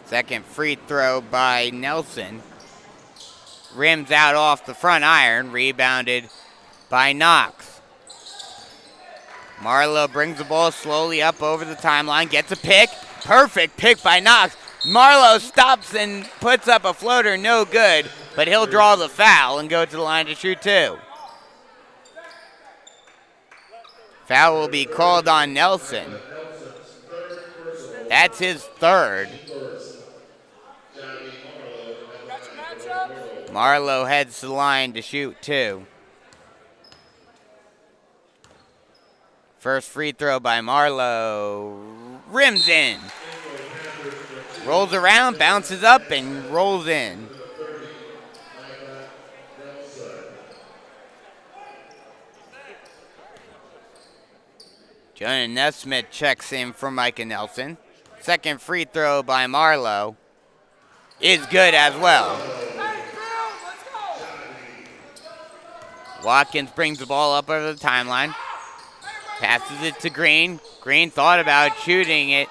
Second free throw by Nelson. Rims out off the front iron, rebounded by Knox. Marlowe brings the ball slowly up over the timeline, gets a pick. Perfect pick by Knox. Marlowe stops and puts up a floater, no good, but he'll draw the foul and go to the line to shoot two. Foul will be called on Nelson. That's his third. Marlowe heads to the line to shoot two. First free throw by Marlowe. Rims in. Rolls around, bounces up, and rolls in. Jonah Nesmith checks in for Micah Nelson. Second free throw by Marlowe is good as well. Watkins brings the ball up over the timeline. Passes it to Green. Green thought about shooting it,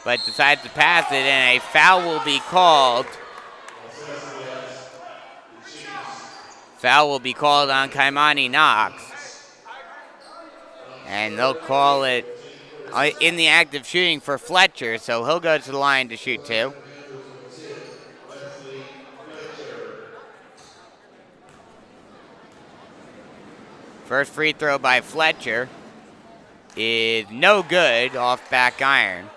but decides to pass it, and a foul will be called. Foul will be called on Kaimani Knox. And they'll call it in the act of shooting for Fletcher, so he'll go to the line to shoot two. First free throw by Fletcher is no good off back iron.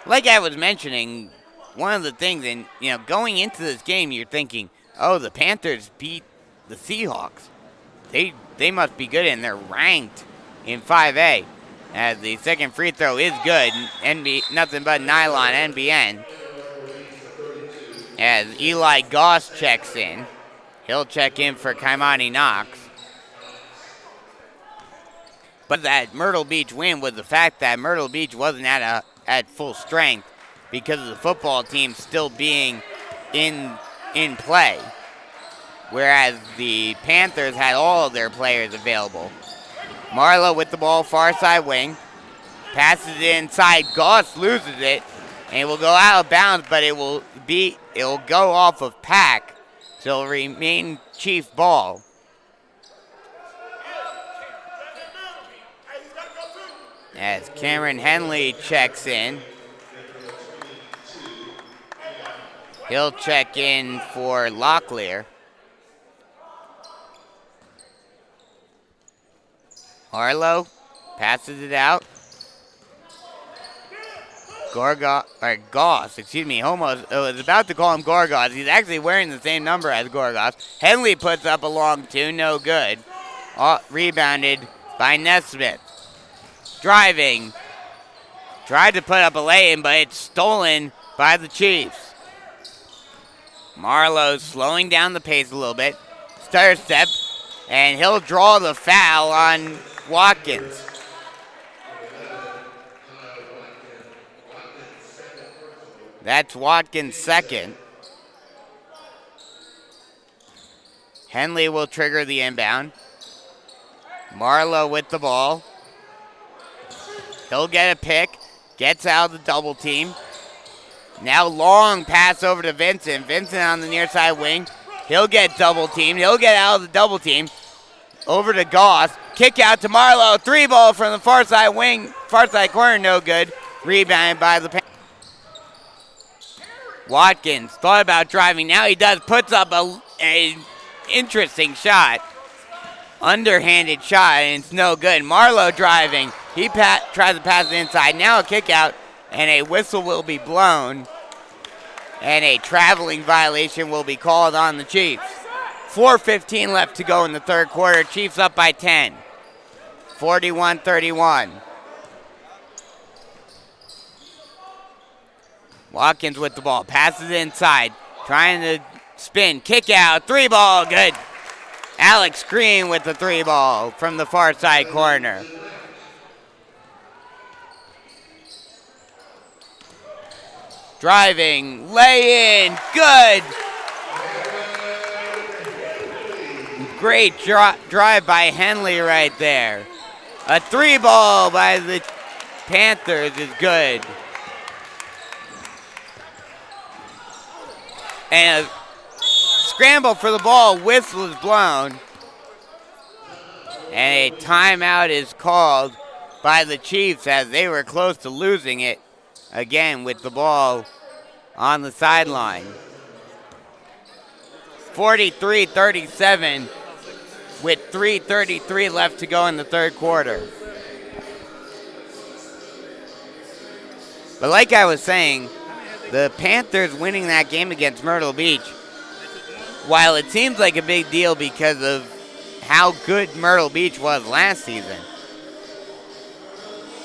Like I was mentioning, one of the things, and going into this game, you're thinking, oh, the Panthers beat the Seahawks. They must be good, and they're ranked in 5A. As the second free throw is good, nothing but nylon NBN. As Eli Goss checks in, he'll check in for Kaimani Knox. But that Myrtle Beach win was the fact that Myrtle Beach wasn't at full strength because of the football team still being in play, whereas the Panthers had all of their players available. Marlowe with the ball, far side wing, passes it inside. Goss loses it, and it will go out of bounds, but it will go off of Pack, so it'll remain Chief ball. As Cameron Henley checks in. He'll check in for Locklear. Marlowe passes it out. Goss, almost was about to call him Gorgos. He's actually wearing the same number as Gorgos. Henley puts up a long two, no good. Rebounded by Nesmith. Driving. Tried to put up a lay-in, but it's stolen by the Chiefs. Marlowe slowing down the pace a little bit. Stutter step, and he'll draw the foul on Watkins. That's Watkins' second. Henley will trigger the inbound. Marlowe with the ball. He'll get a pick. Gets out of the double team. Now long pass over to Vincent. Vincent on the near side wing. He'll get double teamed. He'll get out of the double team. Over to Goss. Kick out to Marlowe. Three ball from the far side wing. Far side corner, no good. Rebounded by the Panthers. Watkins thought about driving. Now he does. Puts up a interesting shot. Underhanded shot, and it's no good. Marlowe driving. He tries to pass it inside. Now a kick out, and a whistle will be blown. And a traveling violation will be called on the Chiefs. 4:15 left to go in the third quarter. Chiefs up by 10. 41-31. Watkins with the ball. Passes it inside. Trying to spin. Kick out. Three ball. Good. Alex Green with the three ball from the far side corner. Driving, lay in, good. Great drive by Henley right there. A 3-ball by the Panthers is good. And a scramble for the ball, whistle is blown. And a timeout is called by the Chiefs as they were close to losing it again with the ball on the sideline. 43-37 with 3:33 left to go in the third quarter. But like I was saying, the Panthers winning that game against Myrtle Beach, while it seems like a big deal because of how good Myrtle Beach was last season,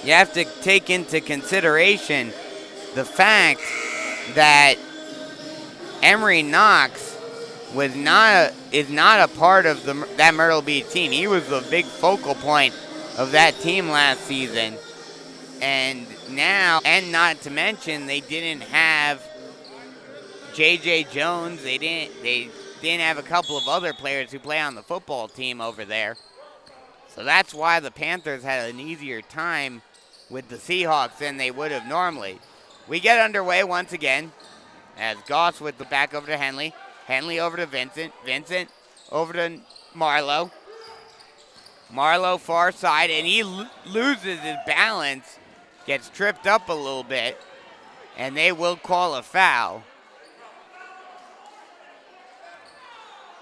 you have to take into consideration the fact that Emery Knox is not a part of that Myrtle Beach team. He was the big focal point of that team last season. And now, and not to mention, they didn't have J.J. Jones. They didn't have a couple of other players who play on the football team over there. So that's why the Panthers had an easier time with the Seahawks than they would have normally. We get underway once again as Goss with the back over to Henley. Henley over to Vincent. Vincent over to Marlowe. Marlowe far side, and he loses his balance, gets tripped up a little bit, and they will call a foul.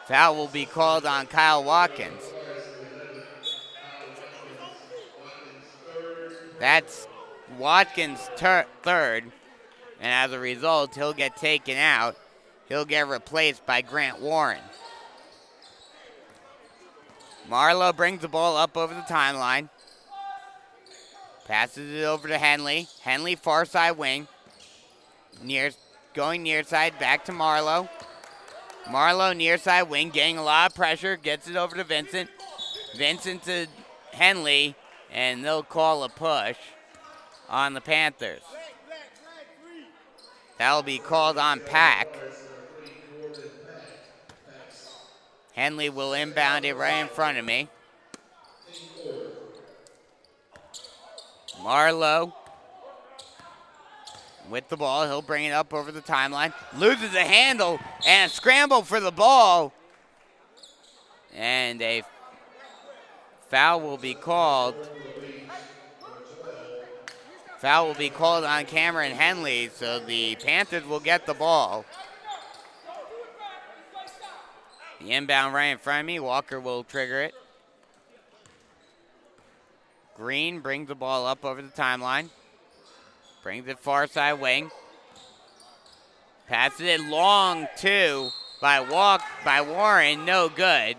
Foul will be called on Kyle Watkins. That's Watkins' third, and as a result, he'll get taken out. He'll get replaced by Grant Warren. Marlowe brings the ball up over the timeline. Passes it over to Henley. Henley far side wing. Going near side, back to Marlowe. Marlowe near side wing, getting a lot of pressure. Gets it over to Vincent. Vincent to Henley, and they'll call a push on the Panthers. That'll be called on Pack. Henley will inbound it right in front of me. Marlowe with the ball. He'll bring it up over the timeline. Loses the handle and a scramble for the ball. And a foul will be called. Foul will be called on Cameron Henley, so the Panthers will get the ball. The inbound right in front of me. Walker will trigger it. Green brings the ball up over the timeline. Brings it far side wing. Passes it long two by Warren. No good.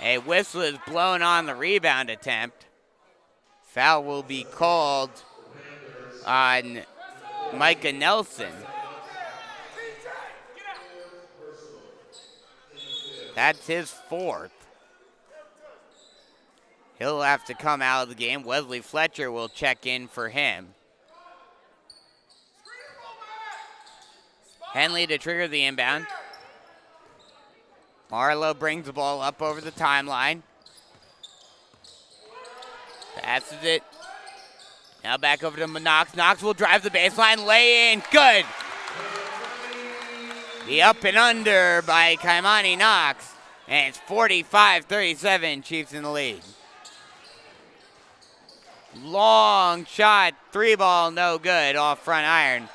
A whistle is blown on the rebound attempt. Foul will be called on Micah Nelson. That's his fourth. He'll have to come out of the game. Wesley Fletcher will check in for him. Henley to trigger the inbound. Marlowe brings the ball up over the timeline. Passes it. Now back over to Knox. Knox will drive the baseline. Lay in. Good. The up and under by Kaimani Knox. And it's 45-37, Chiefs in the lead. Long shot, 3-ball, no good, off front iron.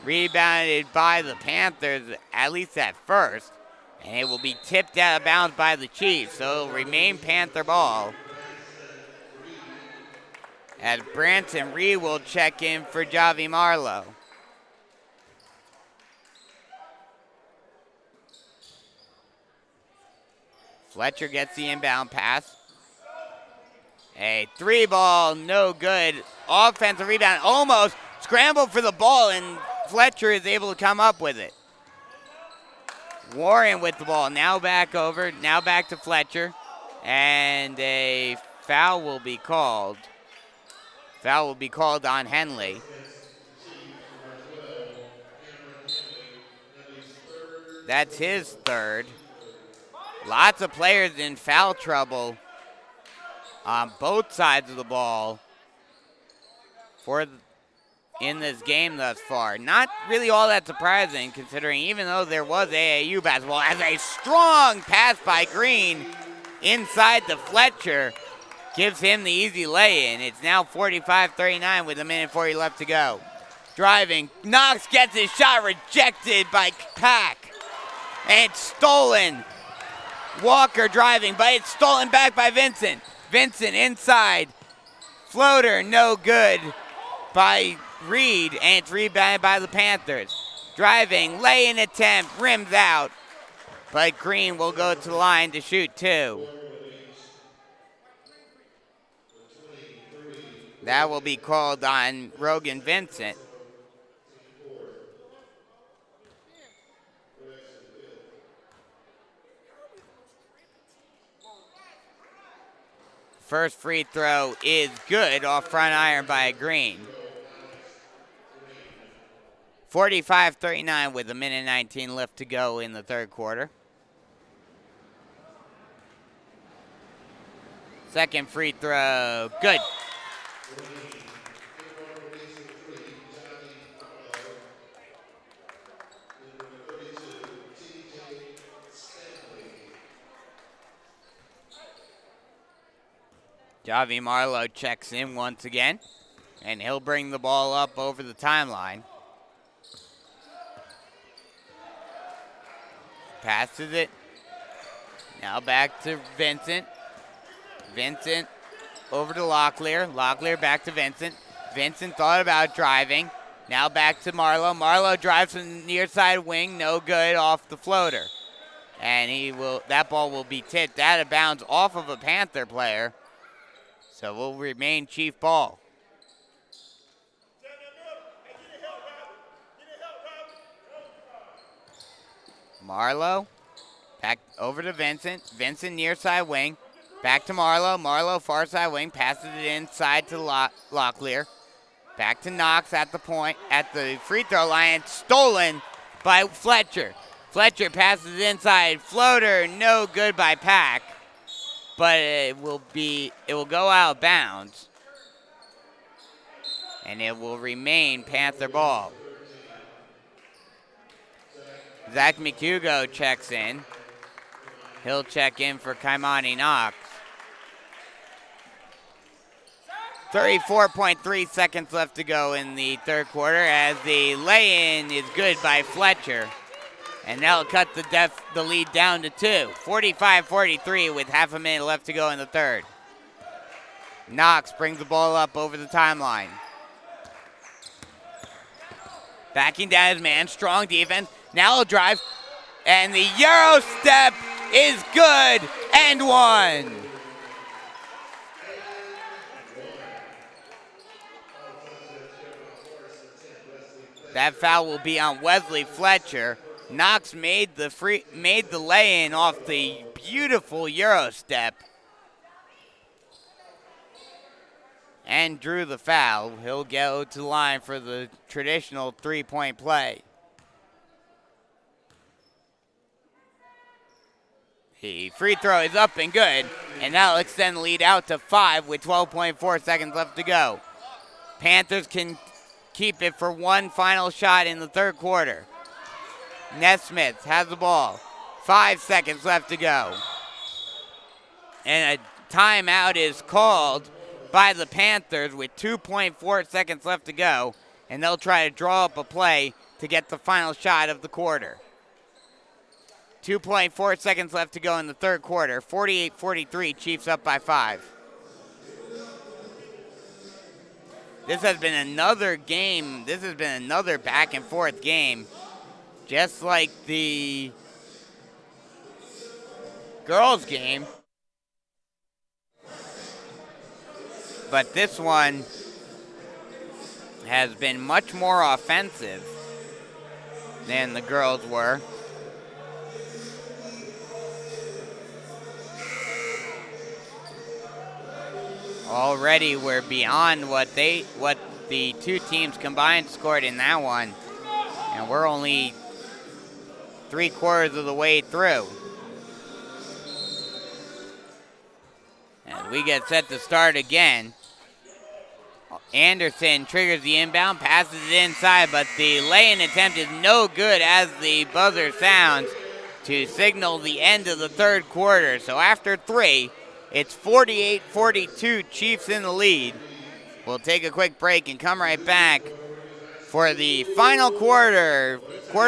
Rebounded by the Panthers, at least at first. And it will be tipped out of bounds by the Chiefs, so it'll remain Panther ball. As Branson Reed will check in for Javi Marlowe. Fletcher gets the inbound pass. A 3-ball, no good. Offensive rebound, almost scrambled for the ball, and Fletcher is able to come up with it. Warren with the ball, now back to Fletcher. And a foul will be called. Foul will be called on Henley. That's his third. Lots of players in foul trouble on both sides of the ball in this game thus far. Not really all that surprising, considering even though there was AAU basketball, as a strong pass by Green inside to Fletcher gives him the easy lay-in. It's now 45-39 with 1:40 left to go. Driving, Knox gets his shot rejected by Pack, and it's stolen. Walker driving, but it's stolen back by Vincent. Vincent inside, floater, no good by Reed, and it's rebounded by the Panthers. Driving, lay-in attempt, rims out, but Green will go to the line to shoot two. That will be called on Rogan Vincent. First free throw is good off front iron by Green. 45-39 with 1:19 left to go in the third quarter. Second free throw, good. Javi Marlowe checks in once again, and he'll bring the ball up over the timeline. Passes it. Now back to Vincent. Vincent over to Locklear. Locklear back to Vincent. Vincent thought about driving. Now back to Marlowe. Marlowe drives from the near side wing. No good off the floater. And that ball will be tipped out of bounds off of a Panther player. So will remain Chief ball. Marlowe back over to Vincent. Vincent near side wing. Back to Marlowe. Marlowe far side wing. Passes it inside to Locklear. Back to Knox at the free throw line. Stolen by Fletcher. Fletcher passes it inside. Floater, no good by Pack. But it will go out of bounds. And it will remain Panther ball. Zach McHugo checks in. He'll check in for Kaimani Knox. 34.3 seconds left to go in the third quarter as the lay-in is good by Fletcher. And that'll cut the lead down to 2. 45-43 with half a minute left to go in the third. Knox brings the ball up over the timeline. Backing down his man, strong defense. Now he'll drive, and the Euro step is good, and one. That foul will be on Wesley Fletcher. Knox made the lay-in off the beautiful Euro step and drew the foul. He'll go to the line for the traditional three-point play. The free throw is up and good, and that'll extend the lead out to 5 with 12.4 seconds left to go. Panthers can keep it for one final shot in the third quarter. Nesmith has the ball. 5 seconds left to go. And a timeout is called by the Panthers with 2.4 seconds left to go, and they'll try to draw up a play to get the final shot of the quarter. 2.4 seconds left to go in the third quarter. 48-43, Chiefs up by 5. This has been another game. This has been another back and forth game. Just like the girls' game. But this one has been much more offensive than the girls were. Already we're beyond what the two teams combined scored in that one. And we're only 3/4 of the way through. And we get set to start again. Anderson triggers the inbound, passes it inside, but the lay-in attempt is no good as the buzzer sounds to signal the end of the third quarter. So after 3, it's 48-42, Chiefs in the lead. We'll take a quick break and come right back for the final quarter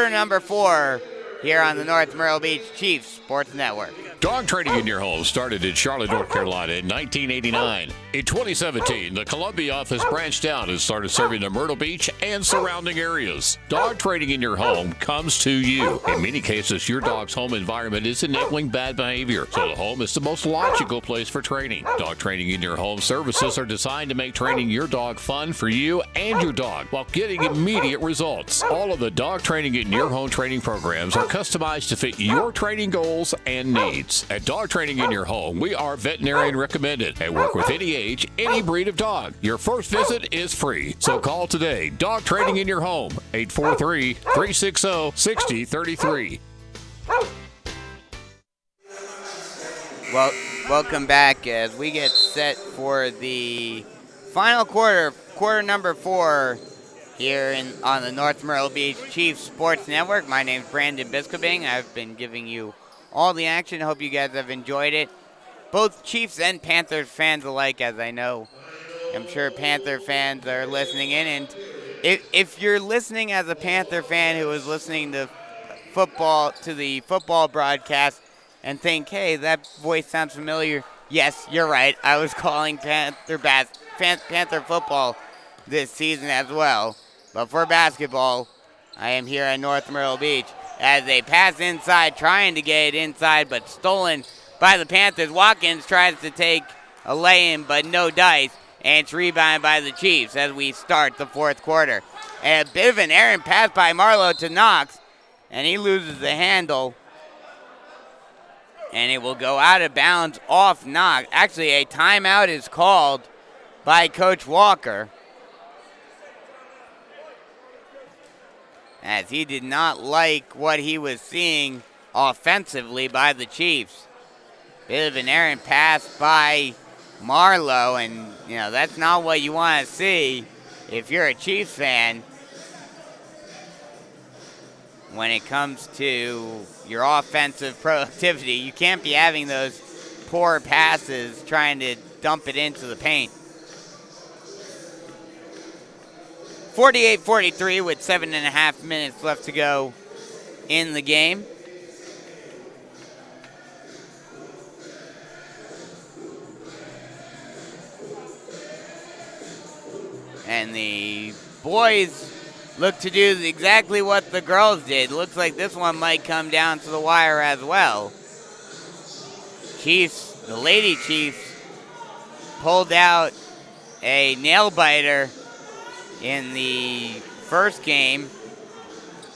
number 4, here on the North Myrtle Beach Chiefs Sports Network. Dog training in your home started in Charlotte, North Carolina in 1989. In 2017, the Columbia office branched out and started serving the Myrtle Beach and surrounding areas. Dog training in your home comes to you. In many cases, your dog's home environment is enabling bad behavior, so the home is the most logical place for training. Dog training in your home services are designed to make training your dog fun for you and your dog while getting immediate results. All of the dog training in your home training programs are customized to fit your training goals and needs. At Dog Training in Your Home, we are veterinarian recommended and work with any age, any breed of dog. Your first visit is free, so call today. Dog Training in Your Home, 843-360-6033. Well, welcome back as we get set for the final quarter number 4 here on the North Myrtle Beach Chiefs Sports Network. My name's Brandon Biscobing. I've been giving you all the action. Hope you guys have enjoyed it. Both Chiefs and Panthers fans alike, as I know. I'm sure Panther fans are listening in. And if you're listening as a Panther fan who is listening to the football broadcast and think, hey, that voice sounds familiar, yes, you're right. I was calling Panther football this season as well. But for basketball, I am here at North Myrtle Beach. As they pass inside, trying to get it inside, but stolen by the Panthers. Watkins tries to take a lay-in, but no dice, and it's rebounded by the Chiefs as we start the fourth quarter. And a bit of an errant pass by Marlowe to Knox, and he loses the handle, and it will go out of bounds off Knox. Actually, a timeout is called by Coach Walker, as he did not like what he was seeing offensively by the Chiefs. Bit of an errant pass by Marlowe, and that's not what you want to see if you're a Chiefs fan when it comes to your offensive productivity. You can't be having those poor passes trying to dump it into the paint. 48-43 with 7.5 minutes left to go in the game. And the boys look to do exactly what the girls did. Looks like this one might come down to the wire as well. Chiefs, the Lady Chiefs, pulled out a nail biter in the first game,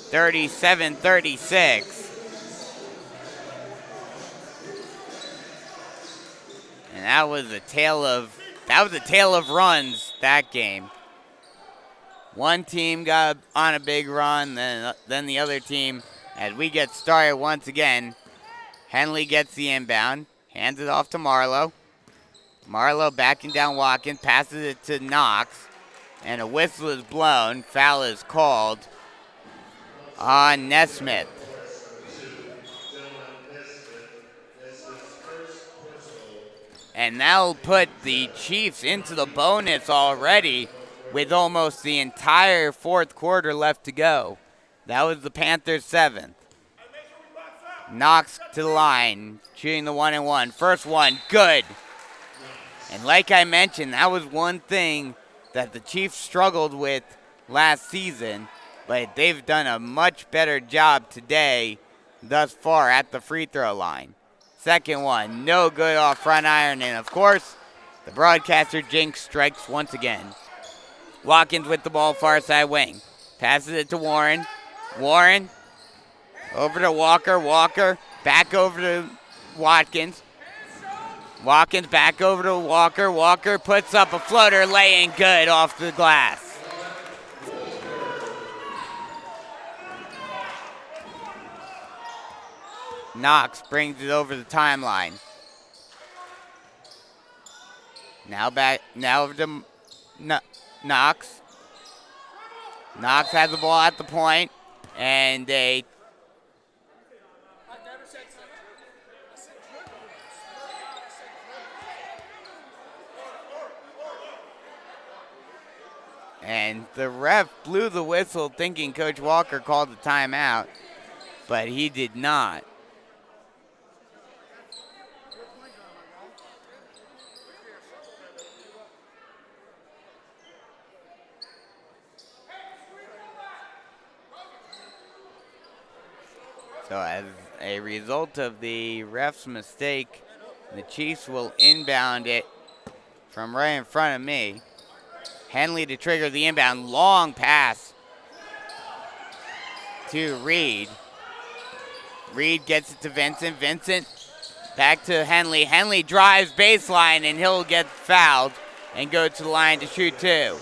37-36. And that was a tale of runs, that game. One team got on a big run, then the other team, as we get started once again. Henley gets the inbound, hands it off to Marlowe. Marlowe backing down Watkins, passes it to Knox. And a whistle is blown. Foul is called on Nesmith. And that'll put the Chiefs into the bonus already with almost the entire fourth quarter left to go. That was the Panthers' 7th. Knox to the line, shooting the 1-and-1. First one, good. And like I mentioned, that was one thing that the Chiefs struggled with last season, but they've done a much better job today thus far at the free throw line. Second one, no good off front iron, and of course, the broadcaster jinx strikes once again. Watkins with the ball, far side wing. Passes it to Warren. Warren over to Walker. Walker back over to Watkins. Watkins back over to Walker. Walker puts up a floater, laying good off the glass. Knox brings it over the timeline. Now to Knox. Knox has the ball at the point, and the ref blew the whistle thinking Coach Walker called the timeout, but he did not. So as a result of the ref's mistake, the Chiefs will inbound it from right in front of me. Henley to trigger the inbound. Long pass to Reed. Reed gets it to Vincent. Vincent back to Henley. Henley drives baseline, and he'll get fouled and go to the line to shoot two.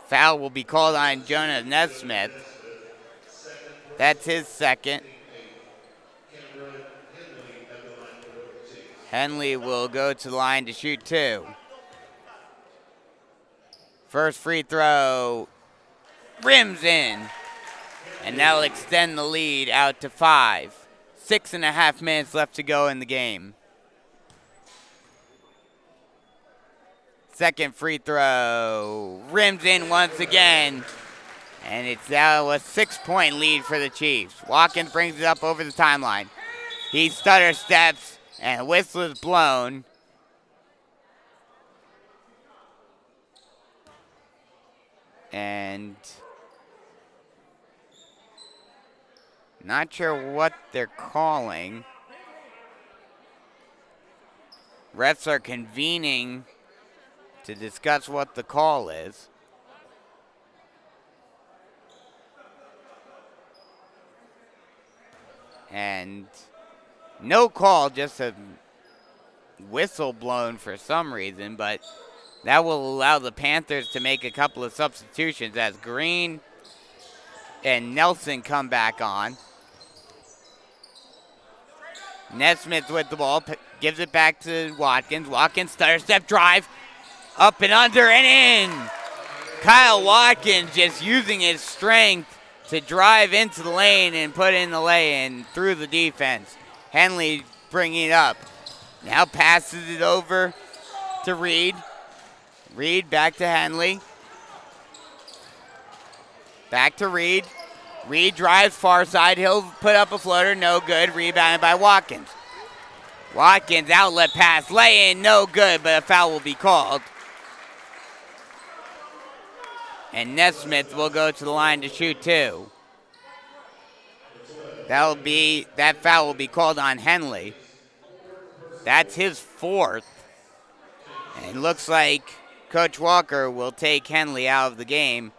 Foul will be called on Jonah Nesmith. That's his second. Henley will go to the line to shoot two. First free throw rims in, and that'll extend the lead out to 5. 6.5 minutes left to go in the game. Second free throw rims in once again, and it's now a 6-point lead for the Chiefs. Watkins brings it up over the timeline. He stutter steps, and a whistle is blown. And not sure what they're calling. Refs are convening to discuss what the call is. And no call, just a whistle blown for some reason, but that will allow the Panthers to make a couple of substitutions as Green and Nelson come back on. Nesmith with the ball, gives it back to Watkins. Watkins, stutter step drive, up and under and in. Kyle Watkins just using his strength to drive into the lane and put in the lay-in through the defense. Henley bringing it up. Now passes it over to Reed. Reed back to Henley. Back to Reed. Reed drives far side. He'll put up a floater. No good. Rebounded by Watkins. Watkins outlet pass. Lay in. No good, but a foul will be called. And Nesmith will go to the line to shoot two. That foul will be called on Henley. That's his fourth. And it looks like Coach Walker will take Henley out of the game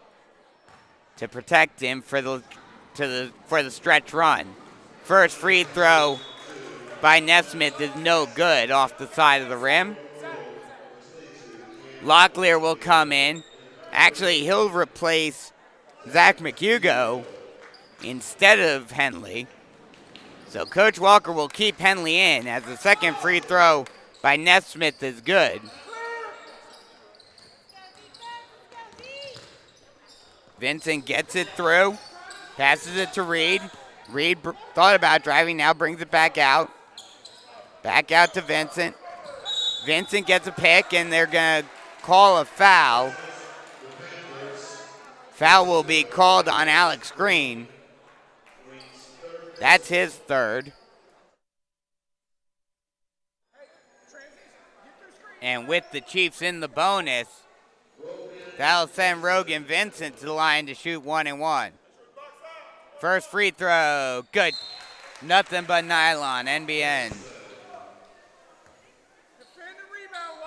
to protect him for the stretch run. First free throw by Nesmith is no good off the side of the rim. Locklear will come in. Actually, he'll replace Zach McHugo instead of Henley. So Coach Walker will keep Henley in as the second free throw by Nesmith is good. Vincent gets it through, passes it to Reed. Reed thought about driving, now brings it back out. Back out to Vincent. Vincent gets a pick, and they're going to call a foul. Foul will be called on Alex Green. That's his third. And with the Chiefs in the bonus, that'll send Rogan Vincent to the line to shoot 1 and 1. First free throw, good. Nothing but nylon, NBN.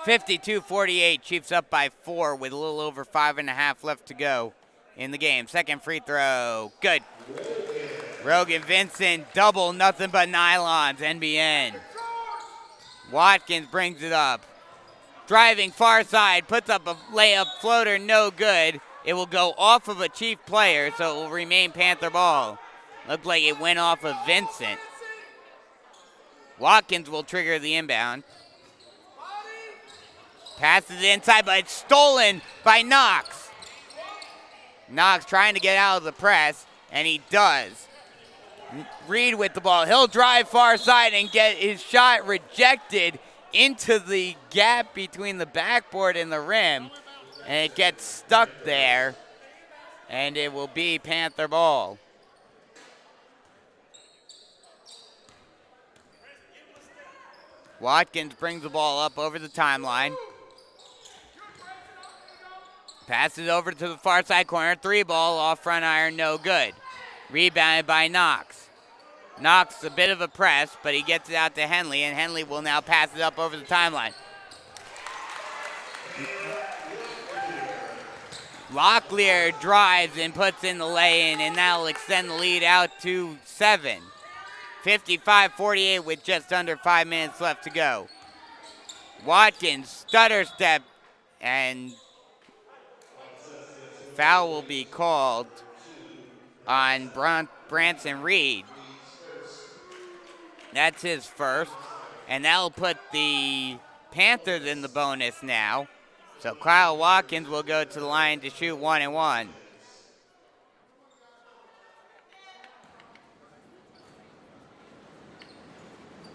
52-48, Chiefs up by 4 with a little over 5.5 left to go in the game. Second free throw, good. Rogan Vincent, double, nothing but nylons, NBN. Watkins brings it up. Driving far side, puts up a layup floater, no good. It will go off of a Chief player, so it will remain Panther ball. Looked like it went off of Vincent. Watkins will trigger the inbound. Passes it inside, but it's stolen by Knox. Knox trying to get out of the press, and he does. Reed with the ball. He'll drive far side and get his shot rejected into the gap between the backboard and the rim, and it gets stuck there, and it will be Panther ball. Watkins brings the ball up over the timeline. Passes over to the far side corner. 3 ball off front iron, no good. Rebounded by Knox. Knox a bit of a press, but he gets it out to Henley, and Henley will now pass it up over the timeline. Locklear drives and puts in the lay-in, and that'll extend the lead out to 7. 55-48 with just under 5 minutes left to go. Watkins stutter step, and foul will be called on Branson Reed. That's his first, and that'll put the Panthers in the bonus now. So Kyle Watkins will go to the line to shoot 1 and 1.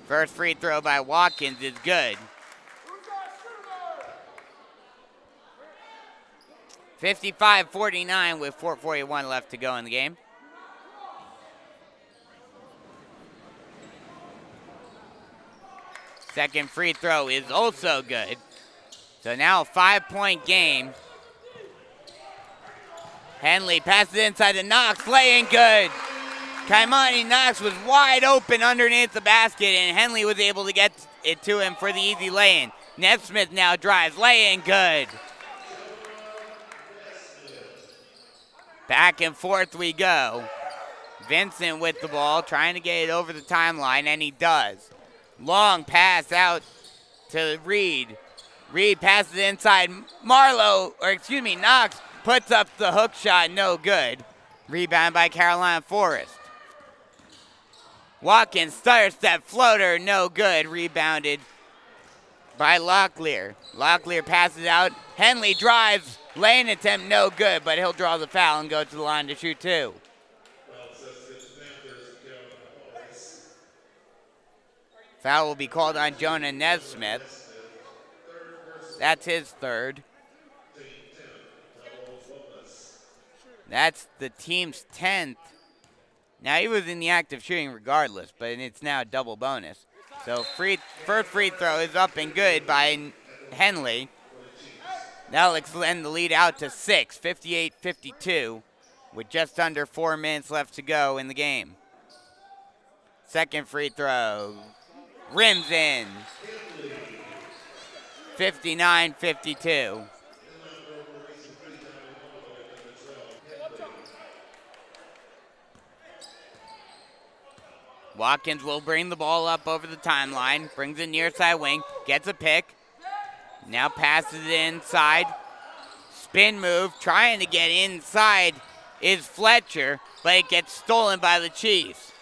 First free throw by Watkins is good. 55-49 with 4:41 left to go in the game. Second free throw is also good. So now a 5-point game. Henley passes it inside to Knox, laying good. Kaimani Knox was wide open underneath the basket, and Henley was able to get it to him for the easy lay-in. Nesmith now drives, laying good. Back and forth we go. Vincent with the ball, trying to get it over the timeline, and he does. Long pass out to Reed. Reed passes it inside. Knox puts up the hook shot, no good. Rebound by Carolina Forest. Watkins, stutter step, floater, no good. Rebounded by Locklear. Locklear passes out. Henley drives, lane attempt, no good, but he'll draw the foul and go to the line to shoot 2. Foul will be called on Jonah Nesmith. That's his third. That's the team's 10th. Now, he was in the act of shooting regardless, but it's now a double bonus. So first free throw is up and good by Henley. That'll extend the lead out to 6, 58-52, with just under 4 minutes left to go in the game. Second free throw. Rims in. 59-52. Watkins will bring the ball up over the timeline, brings it near side wing, gets a pick, now passes it inside. Spin move, trying to get inside is Fletcher, but it gets stolen by the Chiefs.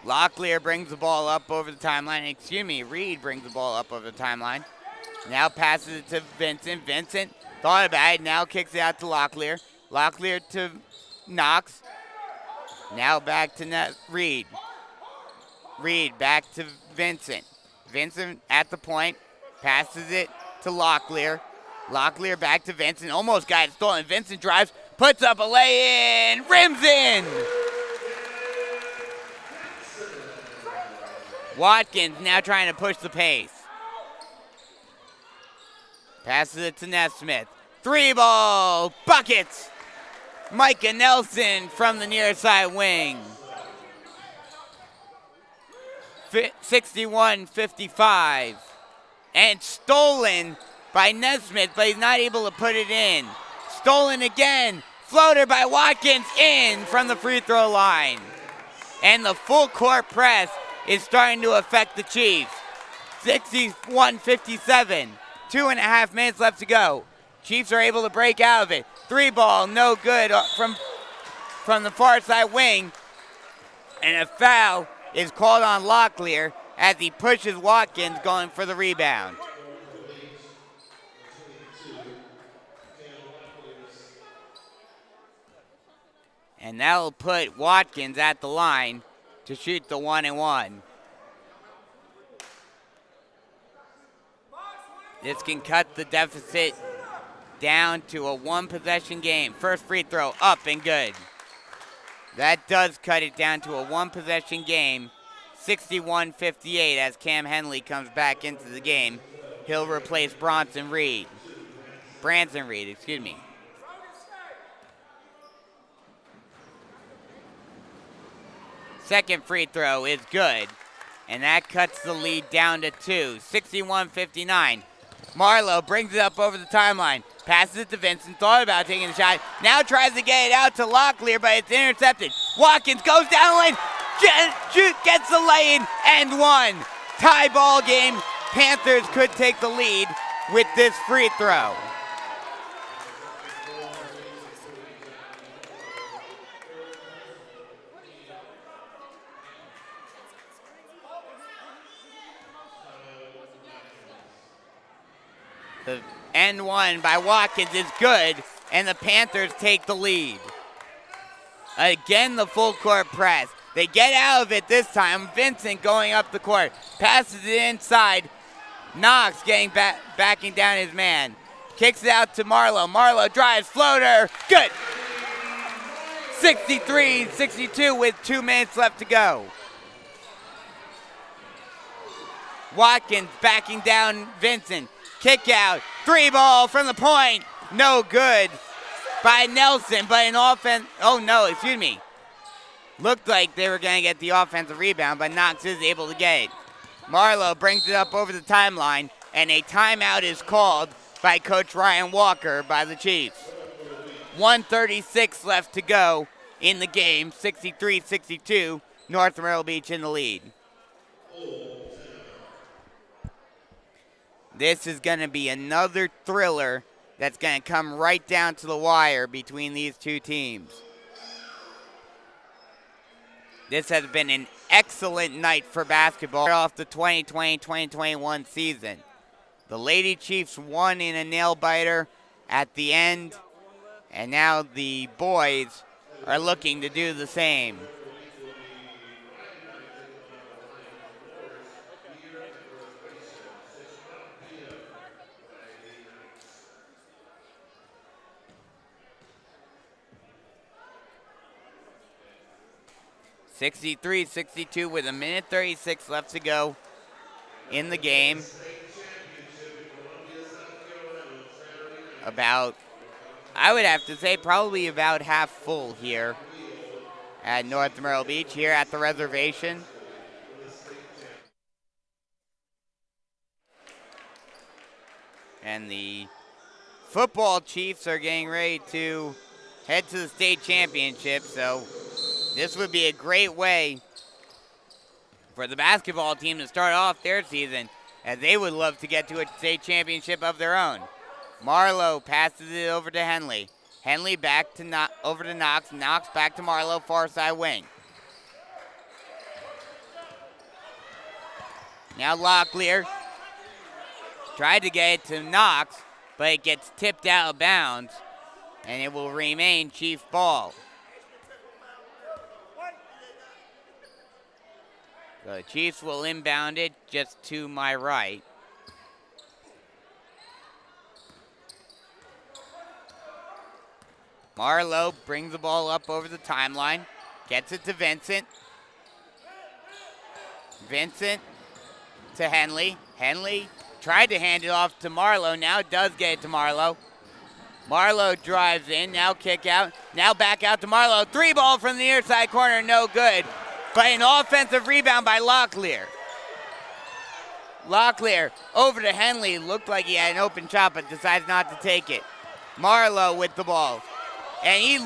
Locklear brings the ball up over the timeline. Reed brings the ball up over the timeline. Now passes it to Vincent. Vincent thought about it, now kicks it out to Locklear. Locklear to Knox. Now back to Reed. Reed back to Vincent. Vincent at the point, passes it to Locklear. Locklear back to Vincent, almost got it stolen. Vincent drives, puts up a lay-in, rims in. Watkins now trying to push the pace. Passes it to Nesmith. 3-ball, buckets. Micah Nelson from the near side wing. 61-55. And stolen by Nesmith, but he's not able to put it in. Stolen again. Floater by Watkins in from the free throw line. And the full court press is starting to affect the Chiefs. 61-57. 2.5 minutes left to go. Chiefs are able to break out of it. Three ball, no good from the far side wing. And a foul is called on Locklear as he pushes Watkins going for the rebound. And that'll put Watkins at the line to shoot the 1-and-1. This can cut the deficit down to a one-possession game. First free throw, up and good. That does cut it down to a one-possession game, 61-58 as Cam Henley comes back into the game. He'll replace Branson Reed. Excuse me. Second free throw is good, and that cuts the lead down to 2, 61-59. Marlowe brings it up over the timeline, passes it to Vincent, thought about taking the shot, now tries to get it out to Locklear, but it's intercepted. Watkins goes down the lane, gets the lane, and one. Tie ball game. Panthers could take the lead with this free throw. The end one by Watkins is good, and the Panthers take the lead. Again, the full court press. They get out of it this time. Vincent going up the court, passes it inside. Knox backing down his man. Kicks it out to Marlowe. Marlowe drives, floater, good. 63-62 with 2 minutes left to go. Watkins backing down Vincent. Kick out, three ball from the point, no good by Nelson, but an offense, looked like they were going to get the offensive rebound, but Knox is able to get it. Marlowe brings it up over the timeline, and a timeout is called by Coach Ryan Walker by the Chiefs. 1:36 left to go in the game, 63-62, North Myrtle Beach in the lead. This is going to be another thriller that's going to come right down to the wire between these two teams. This has been an excellent night for basketball off the 2020-2021 season. The Lady Chiefs won in a nail-biter at the end, and now the boys are looking to do the same. (63-62) with 1:36 left to go in the game. I would have to say probably about half full here at North Myrtle Beach, here at the reservation. And the football Chiefs are getting ready to head to the state championship, so this would be a great way for the basketball team to start off their season, as they would love to get to a state championship of their own. Marlowe passes it over to Henley. Henley back to over to Knox. Knox back to Marlowe, far side wing. Now Locklear tried to get it to Knox, but it gets tipped out of bounds, and it will remain Chief ball. So the Chiefs will inbound it just to my right. Marlowe brings the ball up over the timeline, gets it to Vincent. Vincent to Henley. Henley tried to hand it off to Marlowe, now does get it to Marlowe. Marlowe drives in, now kick out, now back out to Marlowe. Three ball from the near side corner, no good. But an offensive rebound by Locklear. Locklear over to Henley, looked like he had an open shot but decides not to take it. Marlowe with the ball. And he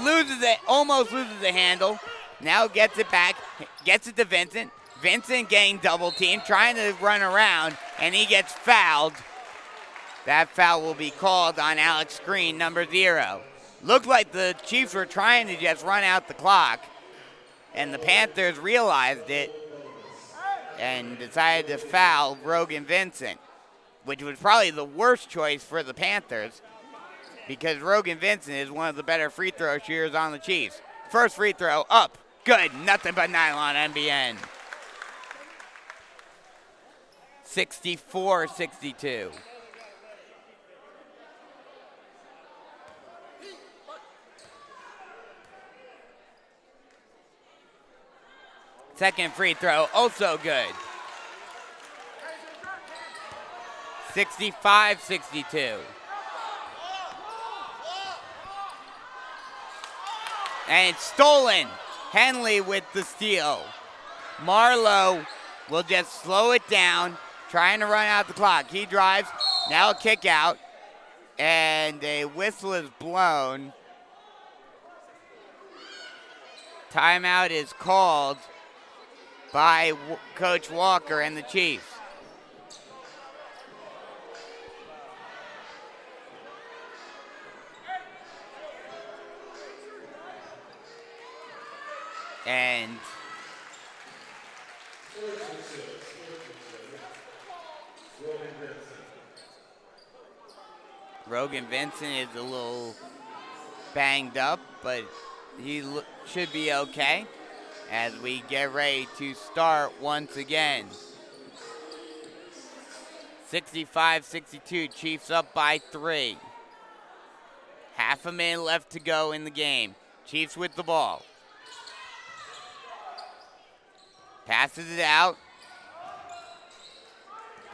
almost loses the handle. Now gets it back, gets it to Vincent. Vincent getting double teamed, trying to run around, and he gets fouled. That foul will be called on Alex Green, number 0. Looked like the Chiefs were trying to just run out the clock, and the Panthers realized it and decided to foul Rogan Vincent, which was probably the worst choice for the Panthers because Rogan Vincent is one of the better free throw shooters on the Chiefs. First free throw up. Good. Nothing but nylon, NBN. 64-62. Second free throw, also good. 65-62. And it's stolen. Henley with the steal. Marlowe will just slow it down, trying to run out the clock. He drives, now a kick out, and a whistle is blown. Timeout is called by Coach Walker and the Chiefs. And Rogan Vincent is a little banged up, but he should be okay as we get ready to start once again. 65-62, Chiefs up by 3. Half a minute left to go in the game. Chiefs with the ball. Passes it out.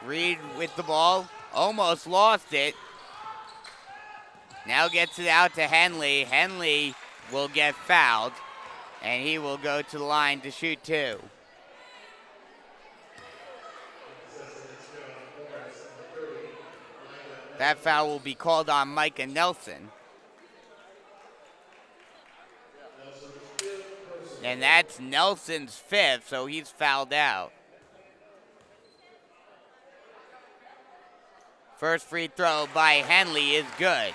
Reed with the ball. Almost lost it. Now gets it out to Henley. Henley will get fouled, and he will go to the line to shoot 2. That foul will be called on Micah Nelson. And that's Nelson's 5th, so he's fouled out. First free throw by Henley is good.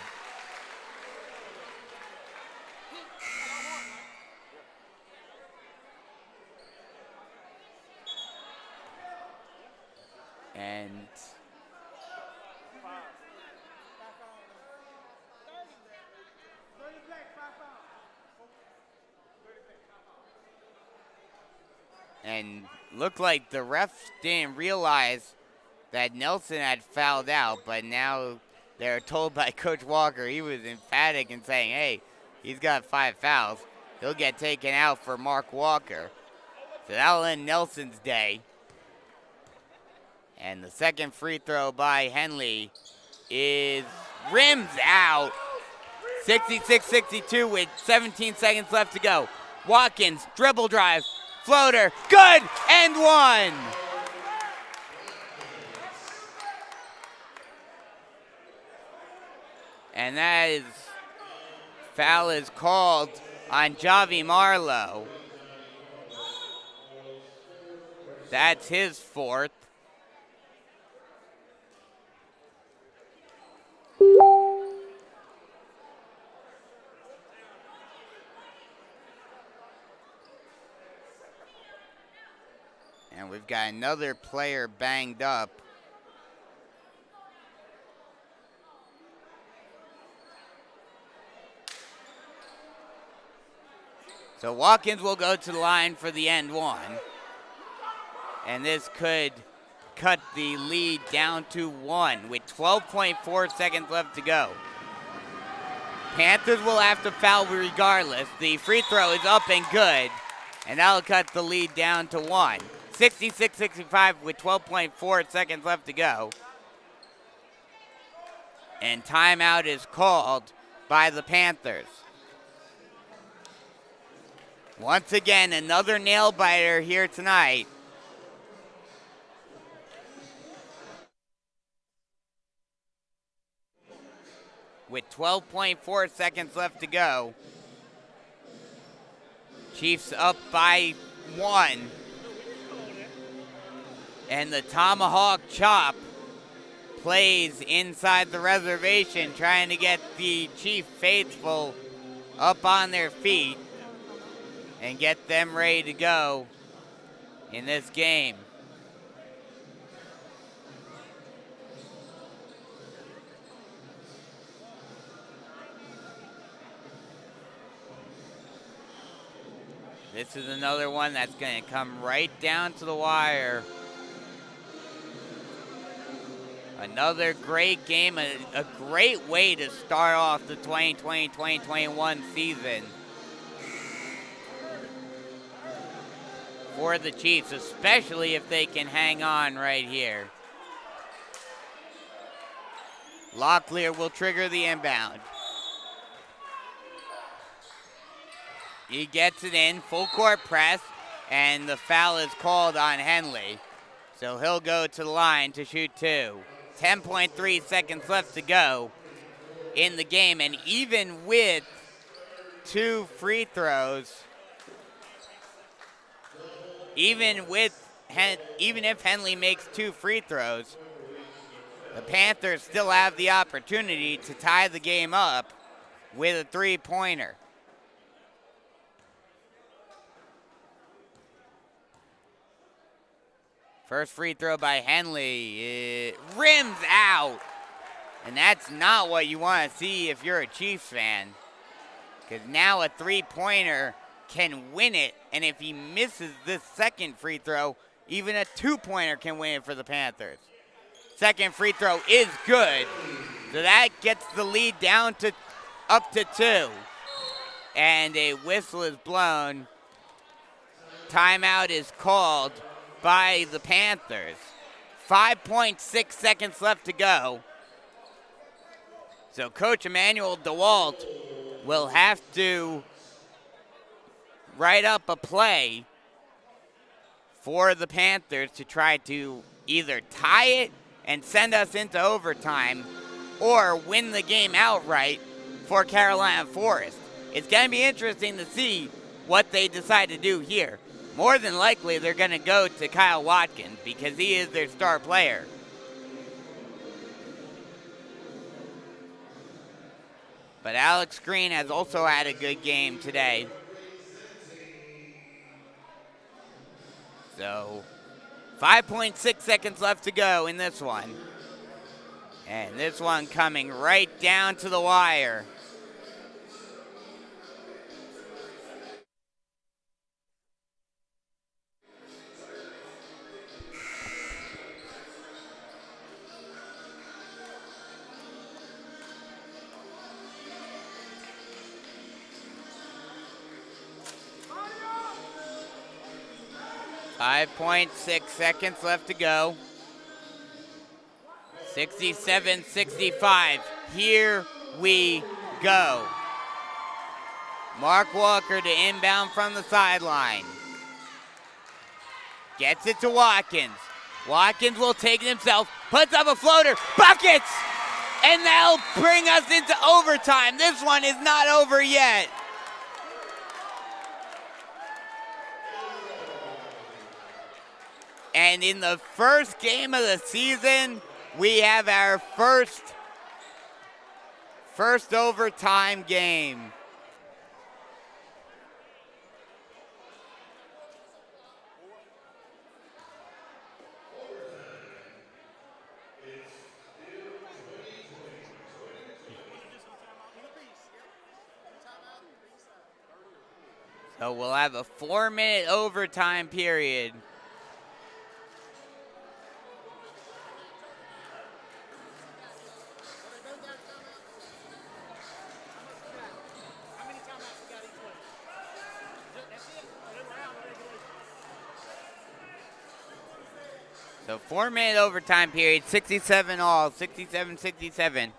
And looked like the refs didn't realize that Nelson had fouled out, but now they're told by Coach Walker, he was emphatic in saying, hey, he's got 5 fouls. He'll get taken out for Mark Walker. So that'll end Nelson's day. And the second free throw by Henley is rims out. 66-62 with 17 seconds left to go. Watkins, dribble drive, floater, good, and 1. And that is, foul is called on Javi Marlowe. That's his 4th. And we've got another player banged up. So Watkins will go to the line for the end 1. And this could cut the lead down to 1 with 12.4 seconds left to go. Panthers will have to foul regardless. The free throw is up and good. And that'll cut the lead down to 1. 66-65 with 12.4 seconds left to go. And timeout is called by the Panthers. Once again, another nail biter here tonight. With 12.4 seconds left to go. Chiefs up by 1. And the tomahawk chop plays inside the reservation, trying to get the Chief faithful up on their feet and get them ready to go in this game. This is another one that's going to come right down to the wire. Another great game, a great way to start off the 2020-2021 season for the Chiefs, especially if they can hang on right here. Locklear will trigger the inbound. He gets it in, full court press, and the foul is called on Henley. So he'll go to the line to shoot two. 10.3 seconds left to go in the game, and even with 2 free throws, even if Henley makes 2 free throws, the Panthers still have the opportunity to tie the game up with a three-pointer. First free throw by Henley. It rims out. And that's not what you want to see if you're a Chiefs fan. Because now a three-pointer can win it. And if he misses this second free throw, even a two-pointer can win it for the Panthers. Second free throw is good. So that gets the lead down to up to 2. And a whistle is blown. Timeout is called by the Panthers. 5.6 seconds left to go. So Coach Emmanuel DeWalt will have to write up a play for the Panthers to try to either tie it and send us into overtime or win the game outright for Carolina Forest. It's going to be interesting to see what they decide to do here. More than likely, they're going to go to Kyle Watkins because he is their star player. But Alex Green has also had a good game today. So, 5.6 seconds left to go in this one. And this one coming right down to the wire. .6 seconds left to go. 67-65. Here we go. Mark Walker to inbound from the sideline. Gets it to Watkins. Watkins will take it himself. Puts up a floater. Buckets! And that'll bring us into overtime. This one is not over yet. And in the first game of the season, we have our first overtime game. So we'll have a 4-minute overtime period. So 4-minute overtime period, 67 all, 67-67.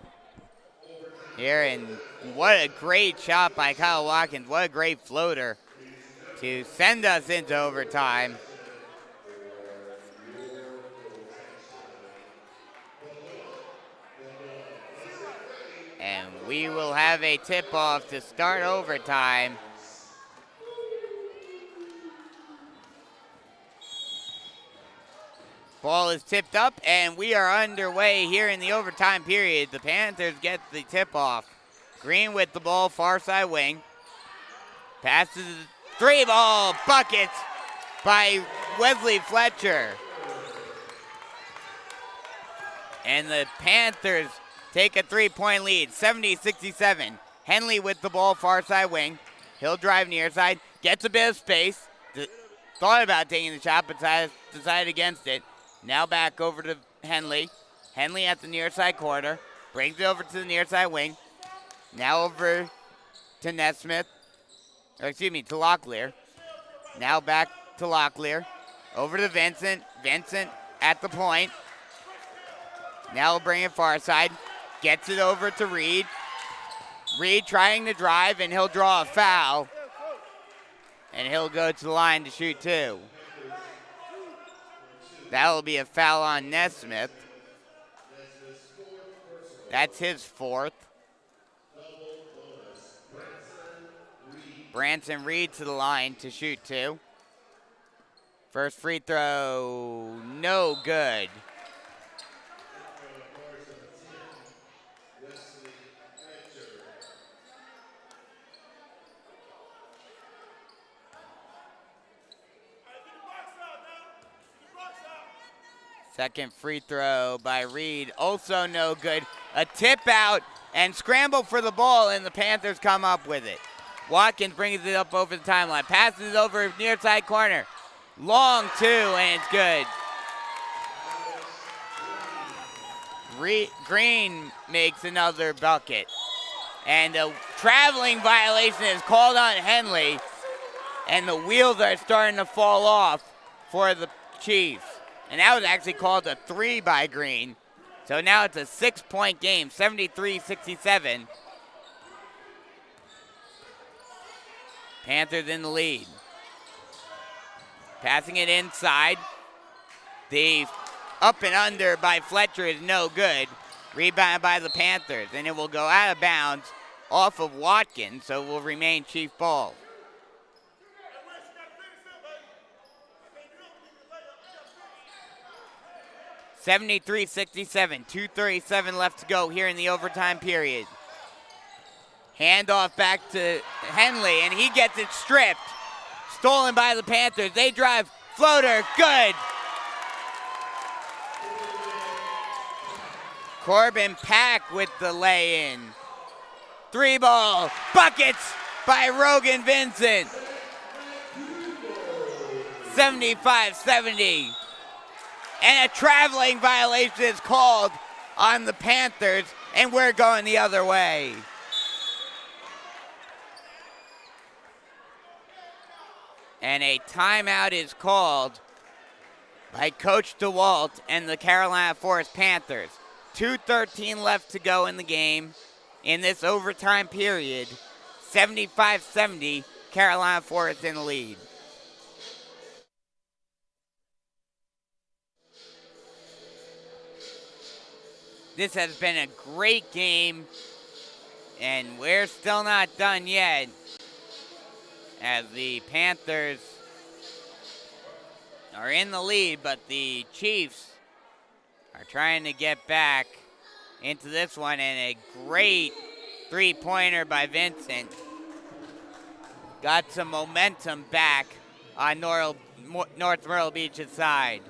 Here, and what a great shot by Kyle Watkins. What a great floater to send us into overtime. And we will have a tip-off to start overtime. Ball is tipped up, and we are underway here in the overtime period. The Panthers get the tip-off. Green with the ball, far side wing. Passes the three ball, buckets by Wesley Fletcher. And the Panthers take a 3-point lead, 70-67. Henley with the ball, far side wing. He'll drive near side, gets a bit of space. Thought about taking the shot, but decided against it. Now back over to Henley. Henley at the near side corner. Brings it over to the near side wing. Now over to Nesmith. To Locklear. Now back to Locklear. Over to Vincent. Vincent at the point. Now he'll bring it far side. Gets it over to Reed. Reed trying to drive, and he'll draw a foul. And he'll go to the line to shoot two. That'll be a foul on Nesmith. That's his fourth. Branson Reed to the line to shoot two. First free throw, no good. Second free throw by Reed, also no good. A tip out and scramble for the ball, and the Panthers come up with it. Watkins brings it up over the timeline, passes it over near side corner. Long two, and it's good. Green makes another bucket. And a traveling violation is called on Henley, and the wheels are starting to fall off for the Chiefs. And that was actually called a 3 by Green. So now it's a 6-point game, 73-67. Panthers in the lead. Passing it inside. The up and under by Fletcher is no good. Rebound by the Panthers, and it will go out of bounds off of Watkins, so it will remain Chief ball. (73-67), 2:37 left to go here in the overtime period. Handoff back to Henley, and he gets it stripped. Stolen by the Panthers. They drive. Floater. Good. Corbin Pack with the lay-in. 3-ball. Buckets by Rogan Vincent. 75-70. And a traveling violation is called on the Panthers, and we're going the other way. And a timeout is called by Coach DeWalt and the Carolina Forest Panthers. 2:13 left to go in the game in this overtime period. 75-70, Carolina Forest in the lead. This has been a great game, and we're still not done yet, as the Panthers are in the lead, but the Chiefs are trying to get back into this one, and a great three-pointer by Vincent got some momentum back on North Myrtle Beach's side.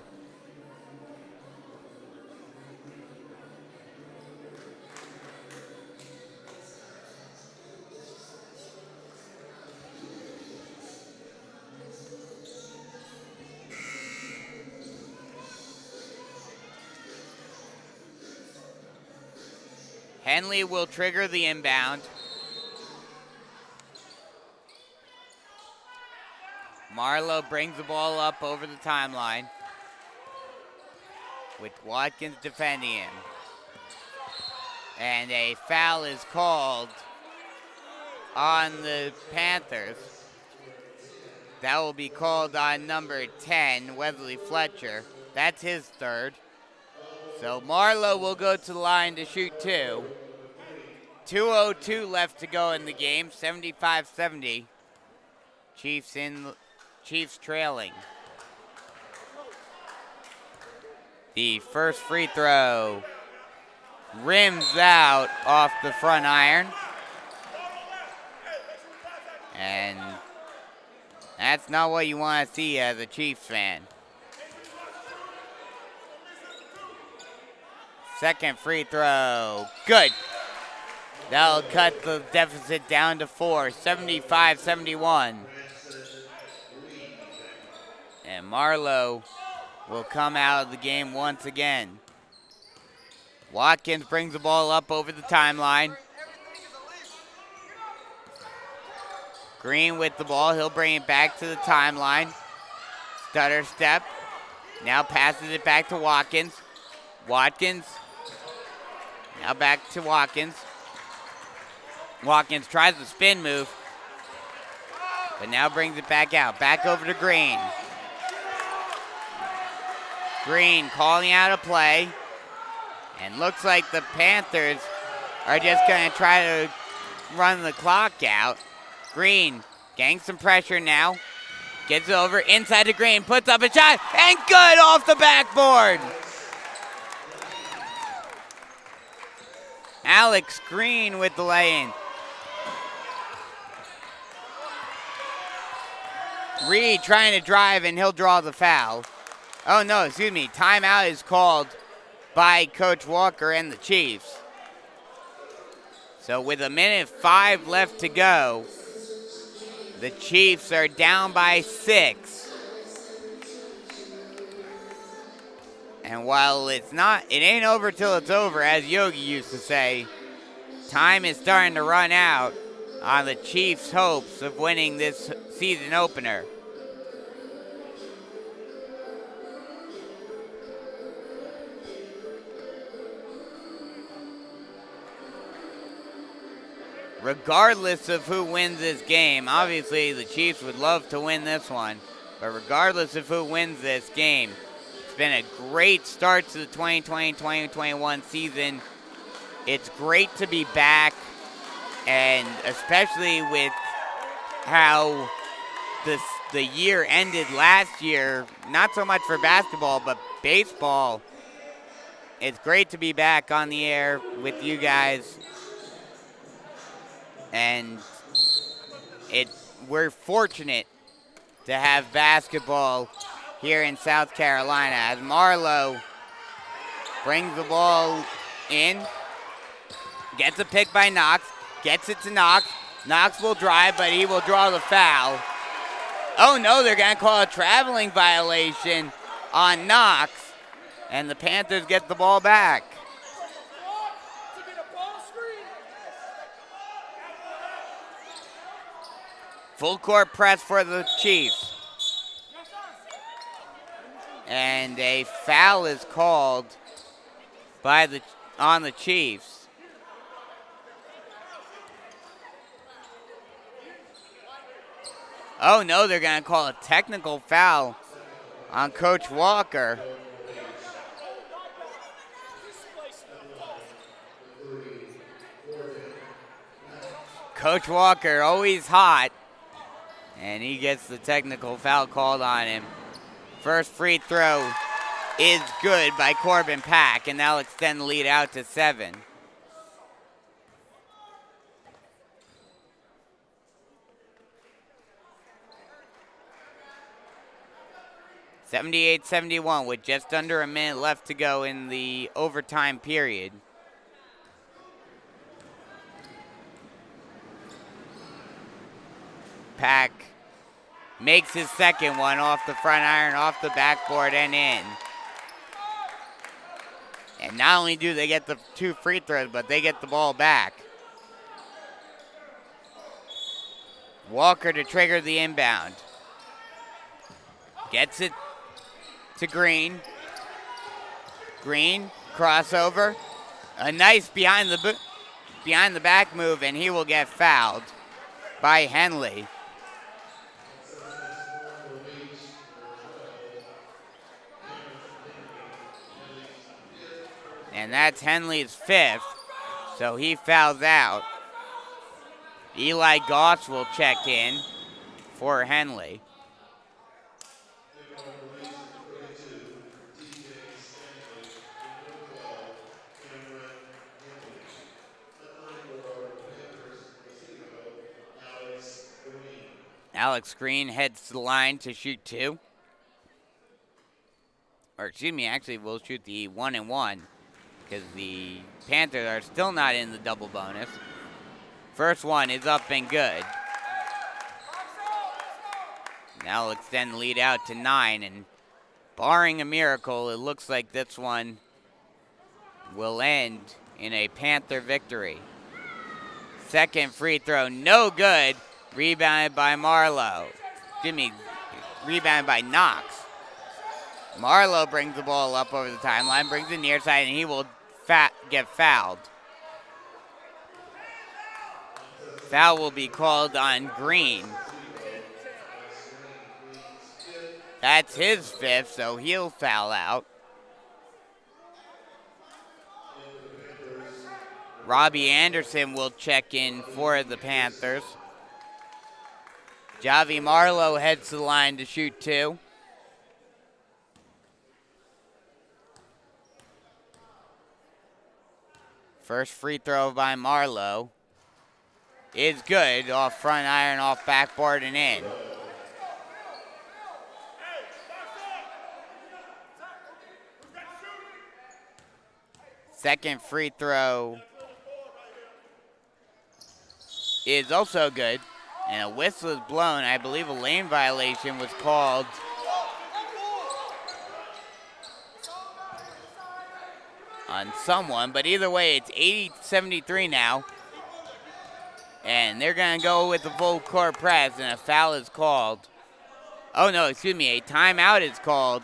Henley will trigger the inbound. Marlowe brings the ball up over the timeline, with Watkins defending him. And a foul is called on the Panthers. That will be called on number 10, Wesley Fletcher. That's his third. So Marlowe will go to the line to shoot two. 2:02 left to go in the game, 75-70. Chiefs trailing. The first free throw rims out off the front iron. And That's not what you want to see as a Chiefs fan. Second free throw. Good. That'll cut the deficit down to 4, 75-71. And Marlowe will come out of the game once again. Watkins brings the ball up over the timeline. Green with the ball. He'll bring it back to the timeline. Stutter step. Now passes it back to Watkins. Watkins. Now back to Watkins. Watkins tries the spin move, but now brings it back out. Back over to Green. Green calling out a play. And looks like the Panthers are just going to try to run the clock out. Green getting some pressure now. Gets it over inside to Green. Puts up a shot. And good off the backboard. Alex Green with the lay-in. Reed trying to drive, and he'll draw the foul. Oh, no, excuse me. Timeout is called by Coach Walker and the Chiefs. So with 1:05 left to go, the Chiefs are down by 6. And while it ain't over till it's over, as Yogi used to say, time is starting to run out on the Chiefs' hopes of winning this season opener. Regardless of who wins this game, obviously the Chiefs would love to win this one, but regardless of who wins this game, it's been a great start to the 2020-2021 season. It's great to be back, and especially with how the year ended last year, not so much for basketball, but baseball. It's great to be back on the air with you guys. And we're fortunate to have basketball here in South Carolina as Marlowe brings the ball in, gets a pick by Knox, gets it to Knox. Knox will drive, but he will draw the foul. Oh no, they're going to call a traveling violation on Knox, and the Panthers get the ball back. Full court press for the Chiefs. And a foul is called on the Chiefs. Oh no, they're going to call a technical foul on Coach Walker. Coach Walker, always hot. And he gets the technical foul called on him. First free throw is good by Corbin Pack, and that'll extend the lead out to 7. (78-71) with just under a minute left to go in the overtime period. Pack makes his second one off the front iron, off the backboard, and in. And not only do they get the 2 free throws, but they get the ball back. Walker to trigger the inbound. Gets it to Green. Green, crossover. A nice behind the back move, and he will get fouled by Henley. And that's Henley's 5th, so he fouls out. Eli Goss will check in for Henley. Alex Green heads to the line to shoot 2. Or excuse me, actually we'll shoot the 1 and 1 because the Panthers are still not in the double bonus. First one is up and good. Now we'll extend the lead out to 9, and barring a miracle, it looks like this one will end in a Panther victory. Second free throw, no good. Rebounded by Marlowe. Rebounded by Knox. Marlowe brings the ball up over the timeline, brings it near side, and he will get fouled. Foul will be called on Green. That's his 5th, so he'll foul out. Robbie Anderson will check in for the Panthers. Javi Marlowe heads to the line to shoot 2. First free throw by Marlowe is good. Off front iron, off backboard, and in. Second free throw is also good. And a whistle is blown. I believe a lane violation was called. On someone, but either way, it's 80-73 now. And they're going to go with the full court press, and a foul is called. Oh, no, excuse me, a timeout is called.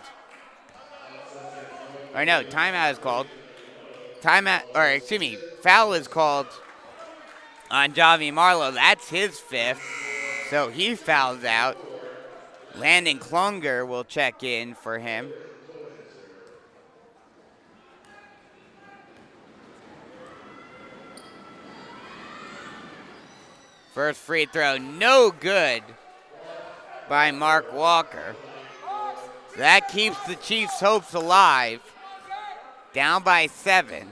Or no, timeout is called. Foul is called on Javi Marlowe. That's his 5th, so he fouls out. Landon Klunger will check in for him. First free throw, no good by Mark Walker. That keeps the Chiefs' hopes alive. Down by 7.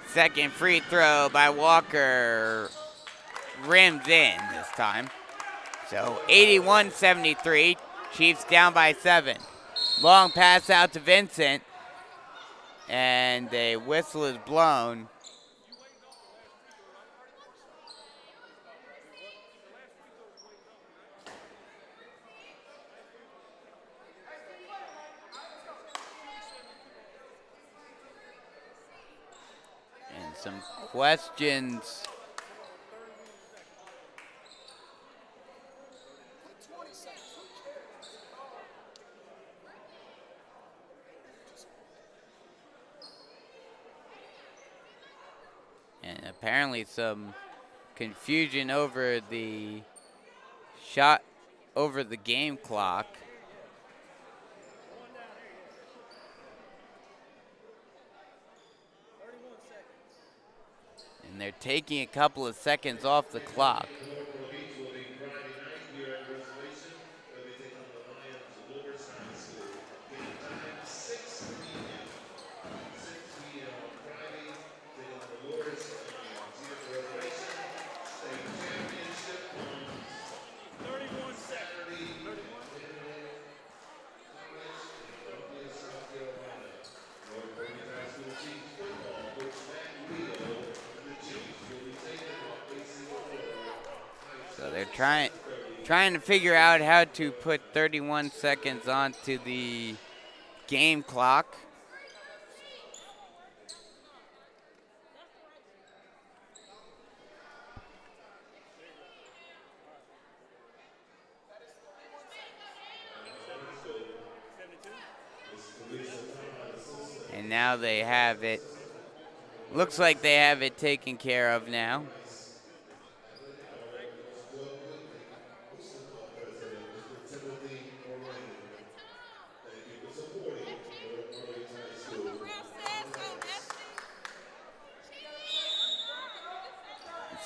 Second free throw by Walker rims in this time. So 81-73, Chiefs down by 7. Long pass out to Vincent, and a whistle is blown. Some questions. And apparently some confusion over the shot over the game clock. And they're taking a couple of seconds off the clock. Trying to figure out how to put 31 seconds onto the game clock. And now they have it. Looks like they have it taken care of now.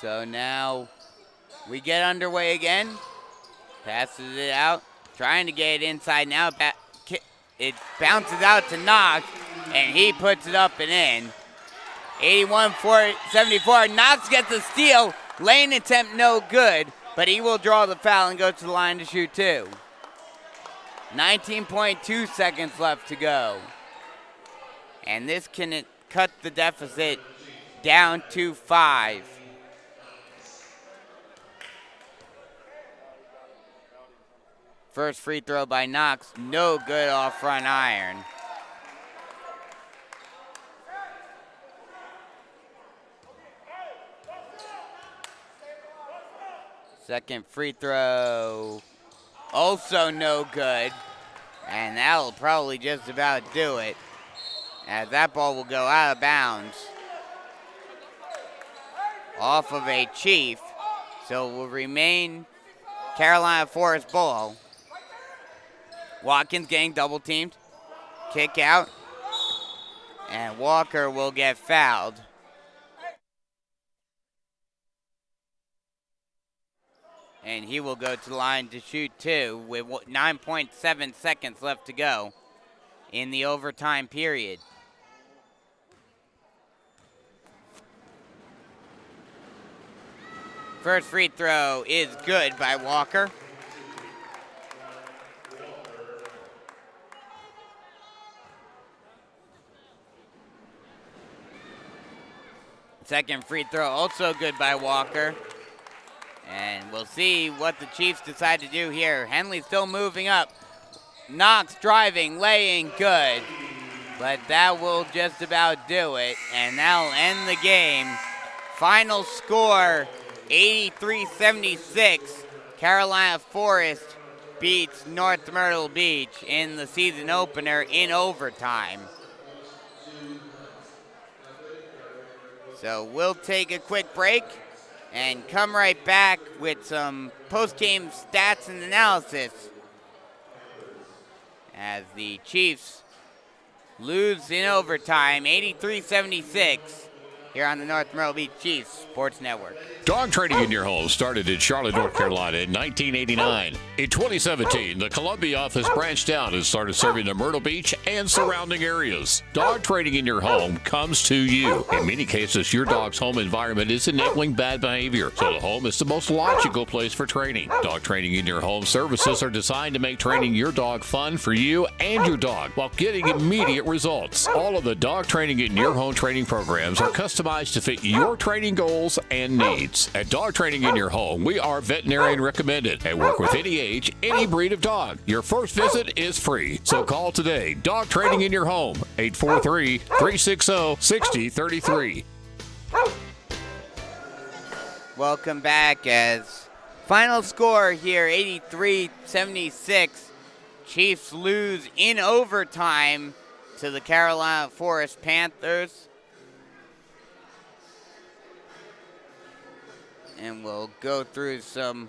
So now we get underway again. Passes it out. Trying to get it inside now. It bounces out to Knox, and he puts it up and in. 81-74. Knox gets the steal. Lane attempt no good. but he will draw the foul and go to the line to shoot 2. 19.2 seconds left to go. And this can cut the deficit down to 5. First free throw by Knox, no good off front iron. Second free throw, also no good. And that'll probably just about do it, as that ball will go out of bounds off of a Chief. So it will remain Carolina Forest ball. Watkins getting double teamed. Kick out. And Walker will get fouled. And he will go to the line to shoot 2 with 9.7 seconds left to go in the overtime period. First free throw is good by Walker. Second free throw also good by Walker. And we'll see what the Chiefs decide to do here. Henley still moving up. Knox driving, laying, good. But that will just about do it. And that'll end the game. Final score, 83-76. Carolina Forest beats North Myrtle Beach in the season opener in overtime. So we'll take a quick break and come right back with some post-game stats and analysis as the Chiefs lose in overtime, 83-76, here on the North Myrtle Beach Chiefs Sports Network. Dog training in your home started in Charlotte, North Carolina in 1989. In 2017, the Columbia office branched out and started serving the Myrtle Beach and surrounding areas. Dog training in your home comes to you. In many cases, your dog's home environment is enabling bad behavior, so the home is the most logical place for training. Dog training in your home services are designed to make training your dog fun for you and your dog while getting immediate results. All of the dog training in your home training programs are customized to fit your training goals and needs. At Dog Training in Your Home, we are veterinarian recommended and work with any age, any breed of dog. Your first visit is free, so call today. Dog Training in Your Home, 843-360-6033. Welcome back as final score here, 83-76. Chiefs lose in overtime to the Carolina Forest Panthers. And we'll go through some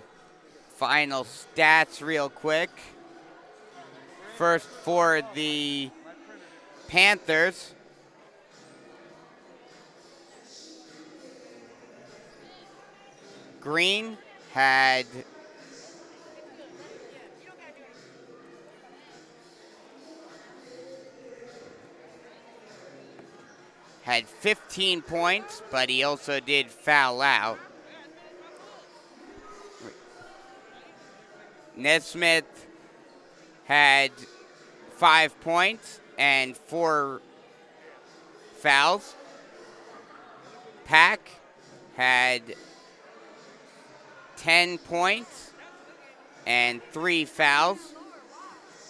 final stats real quick. First for the Panthers. Green had had 15 points, but he also did foul out. Nesmith had 5 points and 4 fouls. Pack had 10 points and 3 fouls.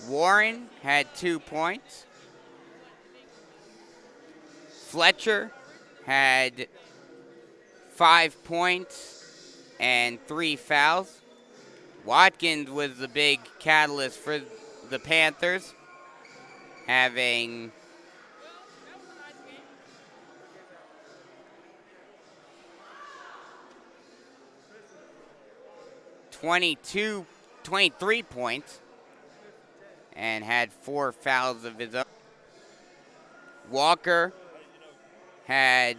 Warren had 2 points. Fletcher had 5 points and 3 fouls. Watkins was the big catalyst for the Panthers, having 23 points and had 4 fouls of his own. Walker had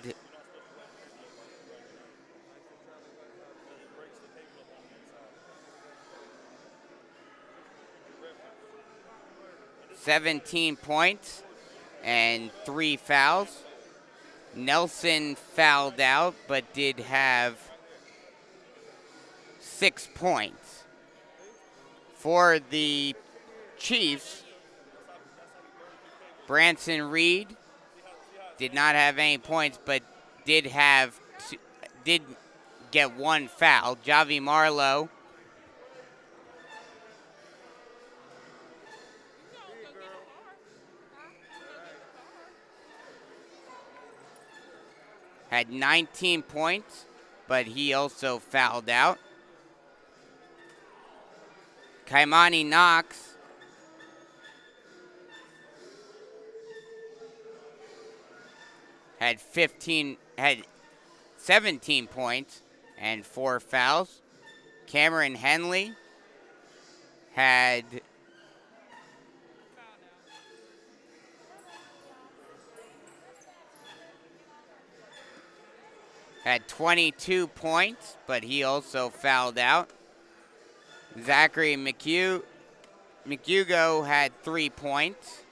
17 points and 3 fouls. Nelson fouled out, but did have 6 points. For the Chiefs, Branson Reed did not have any points, but did get 1 foul. Javi Marlowe had 19 points, but he also fouled out. Kaimani Knox had 17 points and 4 fouls. Cameron Henley had 22 points, but he also fouled out. Zachary McHugo had 3 points.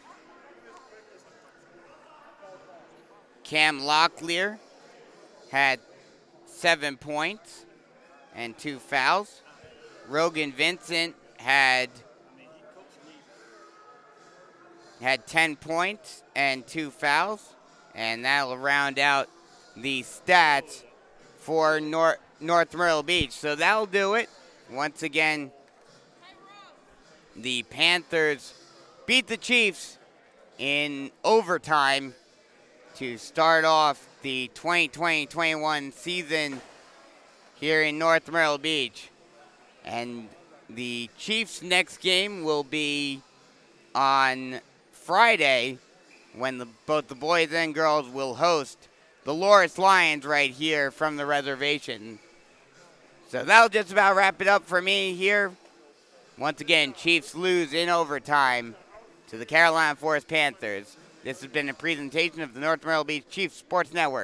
Cam Locklear had 7 points and 2 fouls. Rogan Vincent had 10 points and 2 fouls. And that'll round out the stats for North Myrtle Beach. So that'll do it. Once again, the Panthers beat the Chiefs in overtime to start off the 2020-21 season here in North Myrtle Beach. And the Chiefs' next game will be on Friday, when both the boys and girls will host the Loris Lions right here from the reservation. So that'll just about wrap it up for me here. Once again, Chiefs lose in overtime to the Carolina Forest Panthers. This has been a presentation of the North Myrtle Beach Chiefs Sports Network.